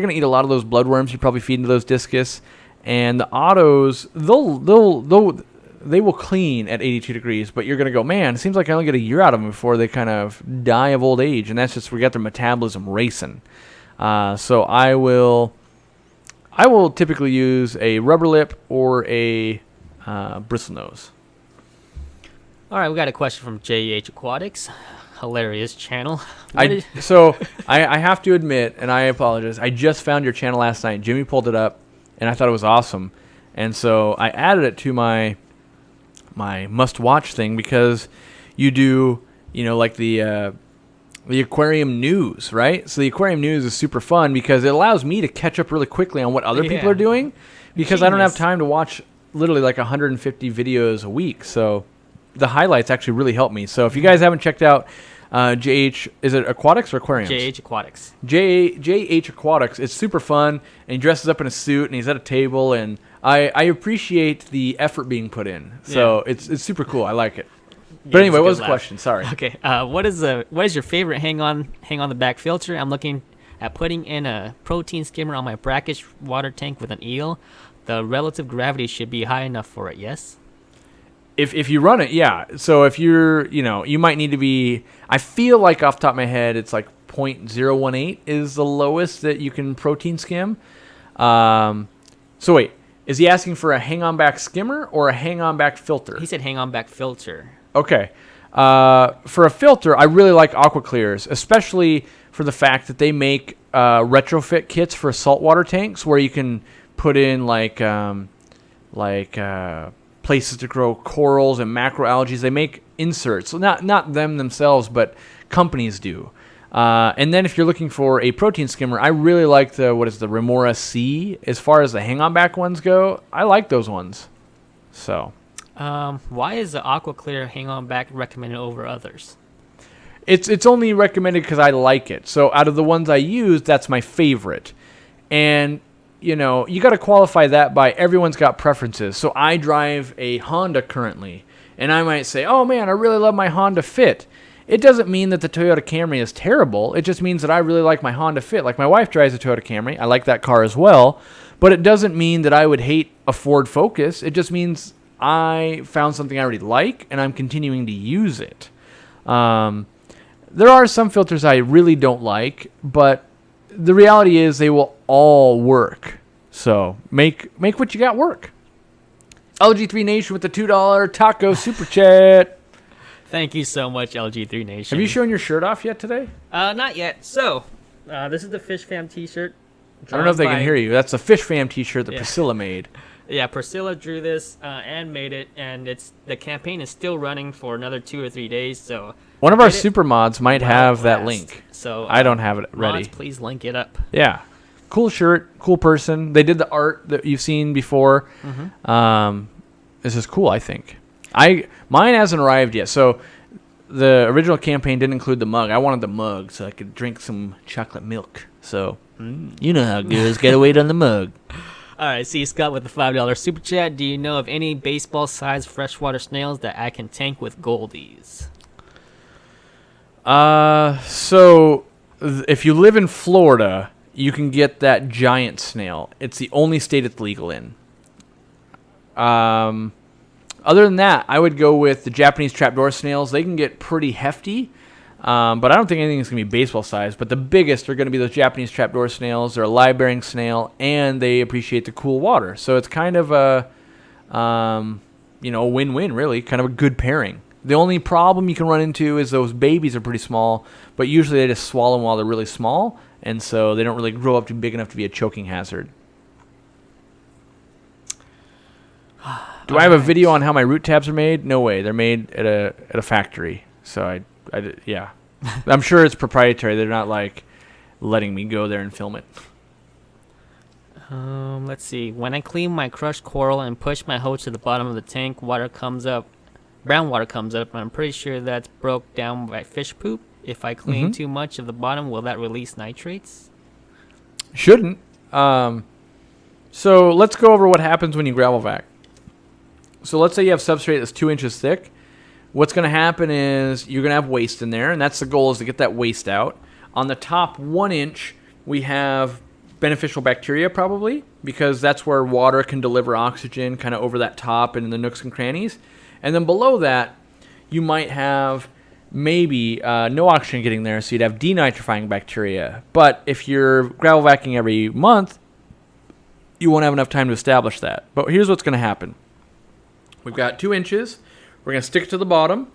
to eat a lot of those bloodworms you probably feed into those discus, and the autos, they will clean at 82 degrees, but you're going to go, man, it seems like I only get a year out of them before they kind of die of old age, and that's just, we got their metabolism racing. So I will typically use a rubber lip or a bristlenose. All right, we got a question from JH Aquatics. Hilarious channel. I have to admit, and I apologize, I just found your channel last night. Jimmy pulled it up, and I thought it was awesome. And so I added it to my must-watch thing, because you do, like the the Aquarium News, right? So the Aquarium News is super fun because it allows me to catch up really quickly on what other people are doing because I don't have time to watch literally like 150 videos a week. So the highlights actually really help me. So if you guys haven't checked out JH, is it Aquatics or Aquariums? JH Aquatics. JH Aquatics. It's super fun, and he dresses up in a suit, and he's at a table, and I appreciate the effort being put in. So it's super cool. I like it. But anyway, what was the question? Sorry. Okay. What is your favorite hang on the back filter? I'm looking at putting in a protein skimmer on my brackish water tank with an eel. The relative gravity should be high enough for it. Yes. If you run it, yeah. So if you're, you might need to be. I feel like off the top of my head, it's like 0.018 is the lowest that you can protein skim. So wait, is he asking for a hang-on back skimmer or a hang-on back filter? He said hang-on back filter. Okay. For a filter, I really like AquaClears, especially for the fact that they make retrofit kits for saltwater tanks where you can put in places to grow corals and macroalgae. They make inserts, so not them themselves, but companies do. And then if you're looking for a protein skimmer, I really like the Remora C. As far as the hang-on back ones go, I like those ones. So. Why is the AquaClear hang-on back recommended over others? It's only recommended because I like it. So out of the ones I use, that's my favorite. And you got to qualify that by everyone's got preferences. So I drive a Honda currently, and I might say, oh man, I really love my Honda Fit. It doesn't mean that the Toyota Camry is terrible. It just means that I really like my Honda Fit. Like my wife drives a Toyota Camry. I like that car as well. But it doesn't mean that I would hate a Ford Focus. It just means I found something I already like, and I'm continuing to use it. There are some filters I really don't like, but the reality is they will all work. So make what you got work. LG3 Nation with the $2 taco super chat. Thank you so much, LG3 Nation. Have you shown your shirt off yet today? Not yet. So, this is the Fish Fam t-shirt. I don't know if they can hear you. That's a Fish Fam t-shirt that Priscilla made. Yeah, Priscilla drew this and made it, and the campaign is still running for another 2 or 3 days. So one of our super mods might have that link. So I don't have it ready. Mods, please link it up. Yeah, cool shirt, cool person. They did the art that you've seen before. Mm-hmm. This is cool. I think mine hasn't arrived yet. So the original campaign didn't include the mug. I wanted the mug so I could drink some chocolate milk. So you know how it goes. Gotta wait on the mug. All right, see Scott with the $5 super chat. Do you know of any baseball-sized freshwater snails that I can tank with goldies? So if you live in Florida, you can get that giant snail. It's the only state it's legal in. Other than that, I would go with the Japanese trapdoor snails. They can get pretty hefty. But I don't think anything is going to be baseball size. But the biggest are going to be those Japanese trapdoor snails. They're a live-bearing snail, and they appreciate the cool water. So it's kind of a win-win, really. Kind of a good pairing. The only problem you can run into is those babies are pretty small, but usually they just swallow them while they're really small, and so they don't really grow up to be big enough to be a choking hazard. Do I have a video on how my root tabs are made? No way. They're made at a factory. So yeah. I'm sure it's proprietary. They're not like letting me go there and film it. Let's see. When I clean my crushed coral and push my hose to the bottom of the tank, water comes up. Brown water comes up, and I'm pretty sure that's broke down by fish poop. If I clean too much of the bottom, will that release nitrates? Shouldn't. So let's go over what happens when you gravel vac. So let's say you have substrate that's 2 inches thick. What's going to happen is you're going to have waste in there, and that's the goal, is to get that waste out. On the top 1 inch, we have beneficial bacteria probably, because that's where water can deliver oxygen kind of over that top and in the nooks and crannies. And then below that, you might have maybe no oxygen getting there, so you'd have denitrifying bacteria. But if you're gravel vacuuming every month, you won't have enough time to establish that. But here's what's going to happen. We've got 2 inches. We're going to stick it to the bottom,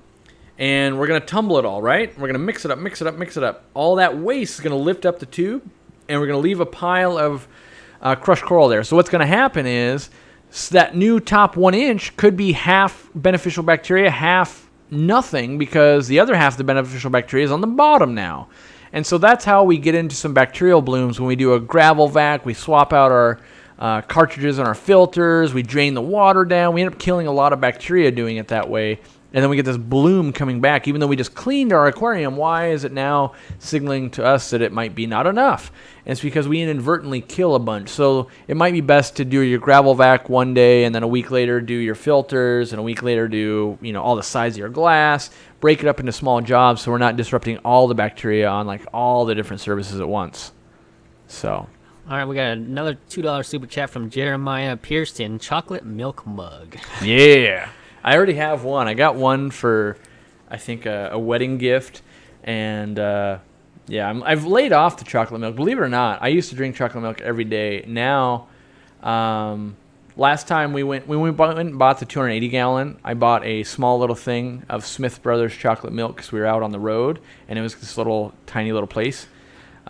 and we're going to tumble it all, right? We're going to mix it up, mix it up, mix it up. All that waste is going to lift up the tube, and we're going to leave a pile of crushed coral there. So what's going to happen is that new top 1 inch could be half beneficial bacteria, half nothing because the other half of the beneficial bacteria is on the bottom now. And so that's how we get into some bacterial blooms. When we do a gravel vac, we swap out our cartridges and our filters, we drain the water down. We end up killing a lot of bacteria doing it that way. And then we get this bloom coming back. Even though we just cleaned our aquarium, why is it now signaling to us that it might be not enough? And it's because we inadvertently kill a bunch. So it might be best to do your gravel vac one day, and then a week later do your filters, and a week later do all the size of your glass. Break it up into small jobs so we're not disrupting all the bacteria on like all the different services at once. So. All right, we got another $2 super chat from Jeremiah Pearson. Chocolate milk mug. Yeah. I already have one. I got one for, I think, a wedding gift. And, I've laid off the chocolate milk. Believe it or not, I used to drink chocolate milk every day. Now, last time we went and bought the 280-gallon, I bought a small little thing of Smith Brothers chocolate milk because we were out on the road. And it was this little, tiny little place.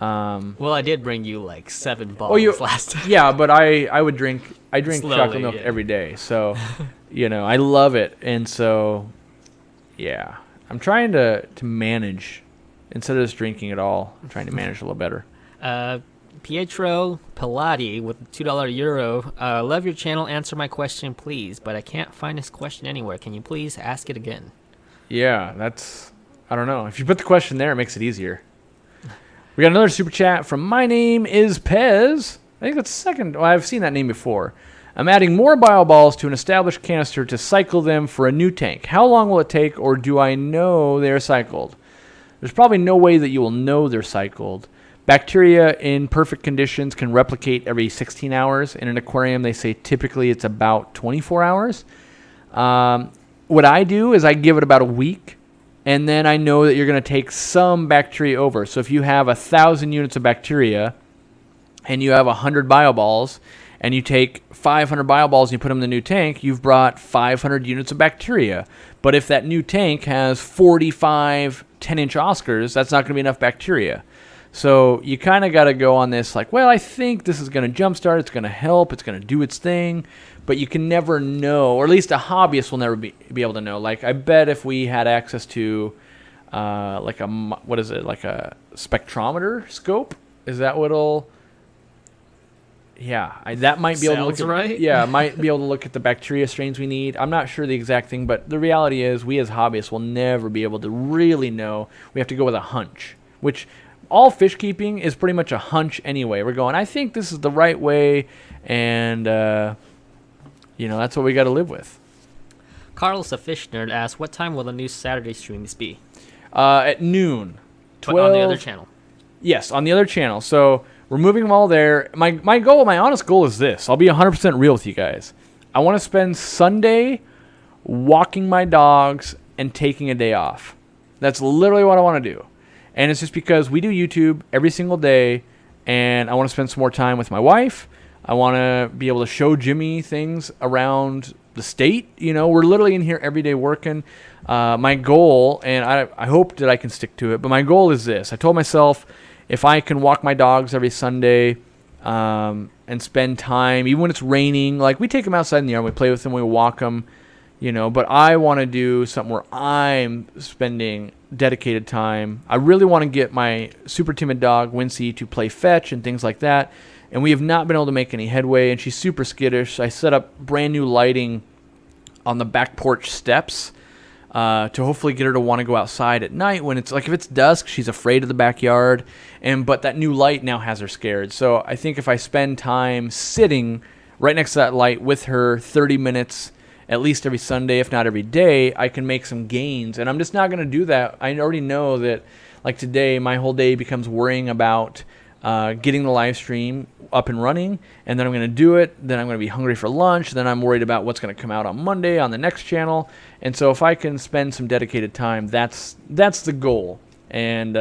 Well, I did bring you like 7 bottles last time. Yeah, but I drink Slowly, chocolate milk every day. So, I love it. And so, yeah, I'm trying to manage instead of just drinking it all. I'm trying to manage a little better. Pietro Pilati with the $2 euro. Love your channel. Answer my question, please. But I can't find this question anywhere. Can you please ask it again? Yeah, I don't know. If you put the question there, it makes it easier. We got another super chat from My Name is Pez. I think that's the second. Well, I've seen that name before. I'm adding more bio balls to an established canister to cycle them for a new tank. How long will it take, or do I know they're cycled? There's probably no way that you will know they're cycled. Bacteria in perfect conditions can replicate every 16 hours. In an aquarium, they say typically it's about 24 hours. What I do is I give it about a week. And then I know that you're going to take some bacteria over. So if you have 1,000 units of bacteria and you have 100 bioballs and you take 500 bioballs and you put them in the new tank, you've brought 500 units of bacteria. But if that new tank has 45 10-inch Oscars, that's not going to be enough bacteria. So you kind of got to go on this like, well, I think this is going to jumpstart. It's going to help. It's going to do its thing. But you can never know, or at least a hobbyist will never be able to know. Like, I bet if we had access to, like a spectrometer scope? Is that what'll... Yeah, that might be able to look at... right? Yeah, might be able to look at the bacteria strains we need. I'm not sure the exact thing, but the reality is we as hobbyists will never be able to really know. We have to go with a hunch, which... all fish keeping is pretty much a hunch anyway. We're going, I think this is the right way, and, that's what we got to live with. Carlos, a fish nerd, asks, what time will the new Saturday streams be? At noon. 12, but on the other channel? Yes, on the other channel. So we're moving them all there. My honest goal is this. I'll be 100% real with you guys. I want to spend Sunday walking my dogs and taking a day off. That's literally what I want to do. And it's just because we do YouTube every single day, and I want to spend some more time with my wife. I want to be able to show Jimmy things around the state. We're literally in here every day working. My goal, and I hope that I can stick to it, but my goal is this. I told myself if I can walk my dogs every Sunday and spend time, even when it's raining, like we take them outside in the yard, we play with them, we walk them, but I want to do something where I'm spending dedicated time. I really want to get my super timid dog, Wincy, to play fetch and things like that. And we have not been able to make any headway, and she's super skittish. I set up brand new lighting on the back porch steps to hopefully get her to want to go outside at night when it's like, if it's dusk, she's afraid of the backyard. But that new light now has her scared. So I think if I spend time sitting right next to that light with her 30 minutes at least every Sunday, if not every day, I can make some gains. And I'm just not going to do that. I already know that, like today, my whole day becomes worrying about getting the live stream up and running, and then I'm going to do it. Then I'm going to be hungry for lunch. Then I'm worried about what's going to come out on Monday on the next channel. And so if I can spend some dedicated time, that's the goal. And,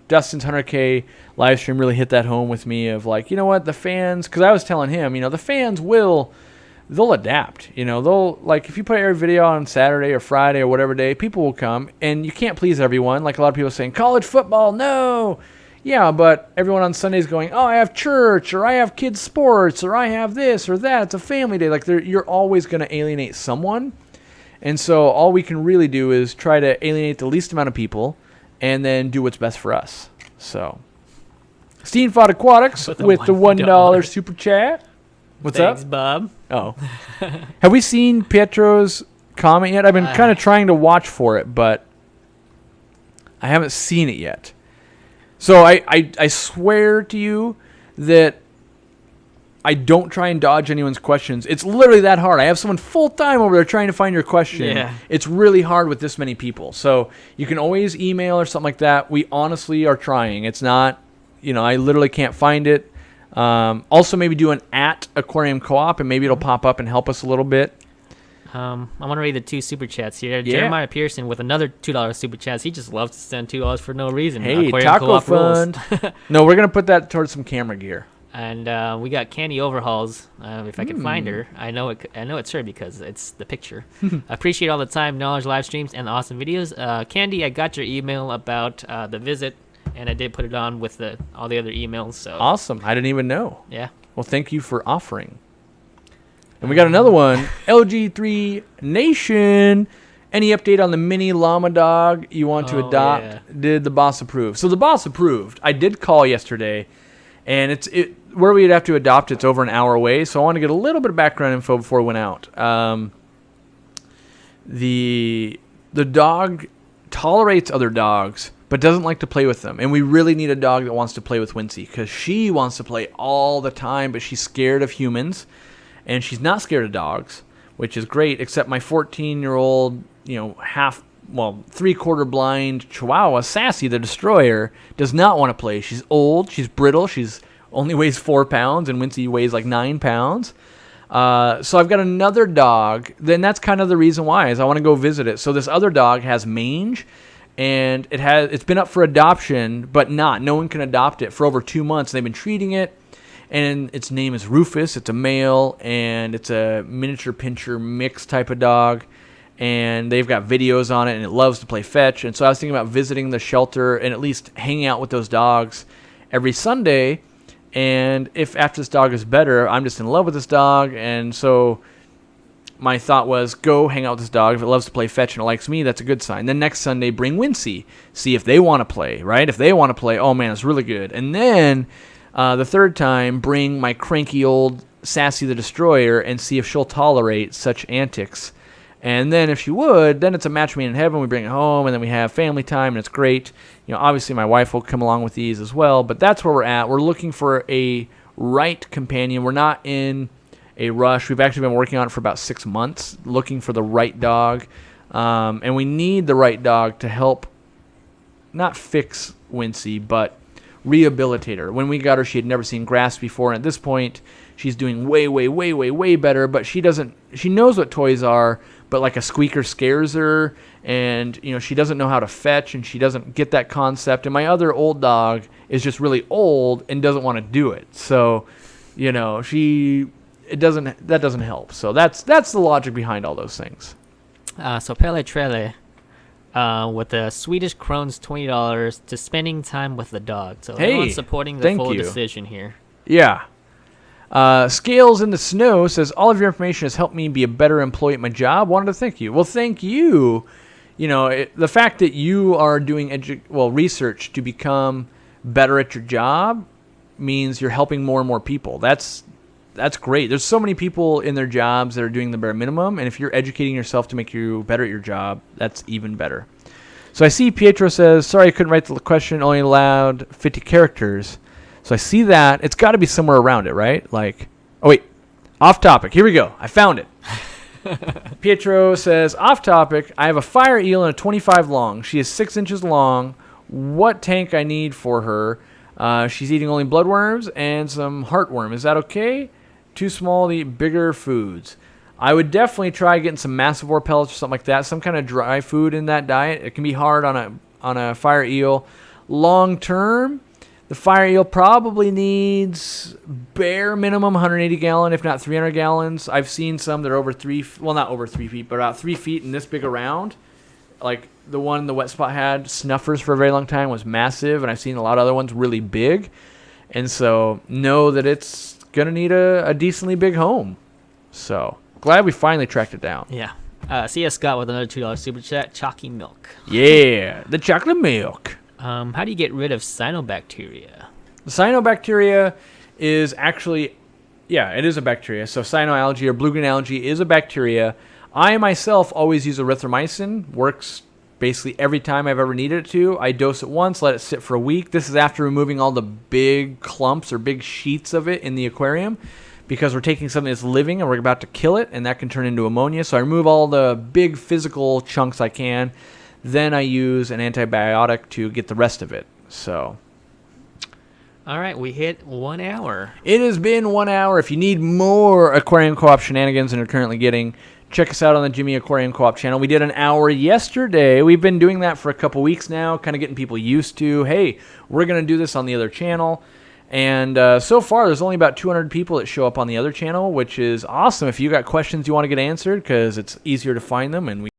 Dustin's 100K live stream really hit that home with me of like, the fans, because I was telling him, the fans they'll adapt. They'll, like, if you put every video on Saturday or Friday or whatever day, people will come, and you can't please everyone. Like a lot of people saying, college football, no. Yeah, but everyone on Sundays going, oh, I have church, or I have kids sports, or I have this or that. It's a family day. Like, you're always going to alienate someone. And so all we can really do is try to alienate the least amount of people and then do what's best for us. So, Steam Fought Aquatics with the $1 super chat. What's Thanks, up? Bob. Oh. Have we seen Pietro's comment yet? I've been kind of trying to watch for it, but I haven't seen it yet. So I swear to you that I don't try and dodge anyone's questions. It's literally that hard. I have someone full-time over there trying to find your question. Yeah. It's really hard with this many people. So you can always email or something like that. We honestly are trying. It's not, I literally can't find it. Also, maybe do an @Aquarium Co-op, and maybe it'll pop up and help us a little bit. I want to read the 2 super chats here. Yeah. Jeremiah Pearson with another $2 super chats. He just loves to send $2 for no reason. Hey, Aquarium Taco Co-op rules. Fund. No, we're going to put that towards some camera gear. And we got Candy Overhauls. If I can find her, I know it's her because it's the picture. Appreciate all the time, knowledge, live streams, and the awesome videos. Candy, I got your email about the visit, and I did put it on with all the other emails. So Awesome. I didn't even know. yeah. Well, thank you for offering. And we got another one, LG3 Nation. Any update on the mini llama dog you want to adopt? Yeah. Did the boss approve? So the boss approved. I did call yesterday, and where we'd have to adopt, it's over an hour away. So I want to get a little bit of background info before we went out. The dog tolerates other dogs, but doesn't like to play with them. And we really need a dog that wants to play with Wincy, because she wants to play all the time, but she's scared of humans. And she's not scared of dogs, which is great, except my 14-year-old, three-quarter blind Chihuahua, Sassy the Destroyer, does not want to play. She's old, she's brittle, she's only weighs 4 pounds, and Wincy weighs like 9 pounds. So I've got another dog, then that's kind of the reason why, is I want to go visit it. So this other dog has mange, and it's been up for adoption, but no one can adopt it for over 2 months. They've been treating it. And its name is Rufus. It's a male, and it's a miniature pinscher mix type of dog. And they've got videos on it, and it loves to play fetch. And so I was thinking about visiting the shelter and at least hanging out with those dogs every Sunday. And if after this dog is better, I'm just in love with this dog. And so my thought was, go hang out with this dog. If it loves to play fetch and it likes me, that's a good sign. Then next Sunday, bring Wincy. See if they want to play, right? If they want to play, oh, man, it's really good. And then the third time, bring my cranky old Sassy the Destroyer and see if she'll tolerate such antics. And then if she would, then it's a match made in heaven. We bring it home, and then we have family time, and it's great. Obviously my wife will come along with these as well, but that's where we're at. We're looking for a right companion. We're not in a rush. We've actually been working on it for about 6 months, looking for the right dog. And we need the right dog to help not fix Wincy, but rehabilitate her. When we got her, she had never seen grass before, and at this point, she's doing way, way, way, way, way better, but she knows what toys are, but like a squeaker scares her, and she doesn't know how to fetch, and she doesn't get that concept. And my other old dog is just really old and doesn't want to do it. So, that doesn't help. So that's the logic behind all those things. So Pele Trele, with the Swedish Krones $20 to spending time with the dog. So everyone's supporting the full decision here. Yeah. Scales in the Snow says, all of your information has helped me be a better employee at my job. Wanted to thank you. Well, thank you. The fact that you are doing research to become better at your job means you're helping more and more people. That's great. There's so many people in their jobs that are doing the bare minimum, and if you're educating yourself to make you better at your job, that's even better. So I see Pietro says, sorry I couldn't write the question, only allowed 50 characters. So I see that. It's got to be somewhere around it, right? Off topic. Here we go. I found it. Pietro says, off topic, I have a fire eel and a 25 long. She is 6 inches long. What tank I need for her? She's eating only bloodworms and some heartworm. Is that okay? Too small to eat bigger foods. I would definitely try getting some massivore pellets or something like that. Some kind of dry food in that diet. It can be hard on a fire eel. Long term, the fire eel probably needs bare minimum 180 gallon, if not 300 gallons. I've seen some that are over not over 3 feet, but about 3 feet and this big around. Like the one the wet spot had, Snuffers for a very long time, was massive, and I've seen a lot of other ones really big. And so know that it's going to need a decently big home. So glad we finally tracked it down. Yeah. C.S. Scott with another $2 super chat. Chalky milk. Yeah, the chocolate milk. How do you get rid of cyanobacteria? The cyanobacteria is actually, yeah, it is a bacteria. So cyanoalgae or blue-green algae is a bacteria. I myself always use erythromycin. Works basically every time I've ever needed it to. I dose it once, let it sit for a week. This is after removing all the big clumps or big sheets of it in the aquarium, because we're taking something that's living and we're about to kill it, and that can turn into ammonia. So I remove all the big physical chunks I can. Then I use an antibiotic to get the rest of it. So All right, we hit 1 hour. it has been 1 hour. If you need more Aquarium Co-op shenanigans than you're currently getting, check us out on the Jimmy Aquarium Co-op channel. We did an hour yesterday. We've been doing that for a couple weeks now, kind of getting people used to, hey, we're going to do this on the other channel. And so far, there's only about 200 people that show up on the other channel, which is awesome. If you got questions you want to get answered, because it's easier to find them, and we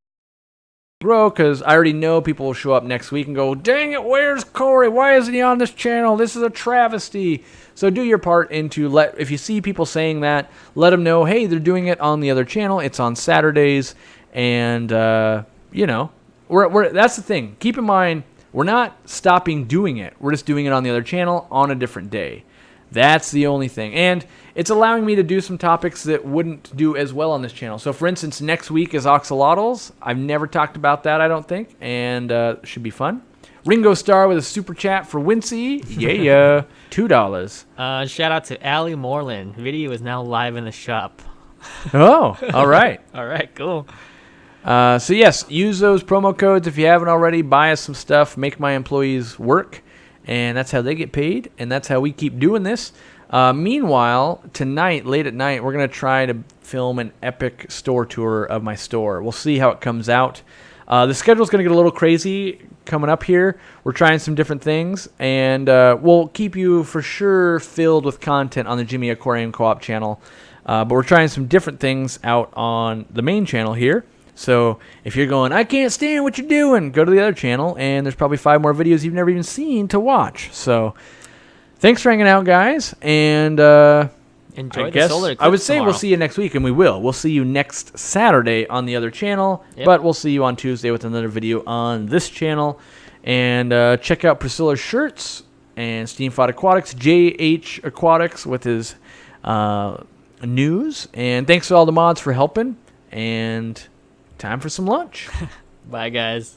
grow, because I already know people will show up next week and go, dang it, where's Corey? Why isn't he on this channel? This is a travesty. So do your part into if you see people saying that, let them know, hey, they're doing it on the other channel. It's on Saturdays, and you know, that's the thing. Keep in mind, we're not stopping doing it. We're just doing it on the other channel on a different day. That's the only thing. And it's allowing me to do some topics that wouldn't do as well on this channel. So, for instance, next week is axolotls. I've never talked about that, I don't think, and should be fun. Ringo Starr with a super chat for Wincy. Yeah, $2. Shout out to Allie Moreland. Video is now live in the shop. Oh, all right. All right, cool. So, yes, use those promo codes if you haven't already. Buy us some stuff. Make my employees work. And that's how they get paid. And that's how we keep doing this. Meanwhile, tonight, late at night, we're going to try to film an epic store tour of my store. We'll see how it comes out. The schedule's going to get a little crazy coming up here. We're trying some different things. And we'll keep you for sure filled with content on the Jimmy Aquarium Co-op channel. But we're trying some different things out on the main channel here. So if you're going, I can't stand what you're doing, go to the other channel, and there's probably 5 more videos you've never even seen to watch. So thanks for hanging out, guys, and Enjoy the solar eclipse I would say tomorrow. we'll see you next week, and we will. We'll see you next Saturday on the other channel, but we'll see you on Tuesday with another video on this channel. And check out Priscilla's shirts and Steamfight Aquatics, JH Aquatics with his news. And thanks to all the mods for helping, and time for some lunch. Bye, guys.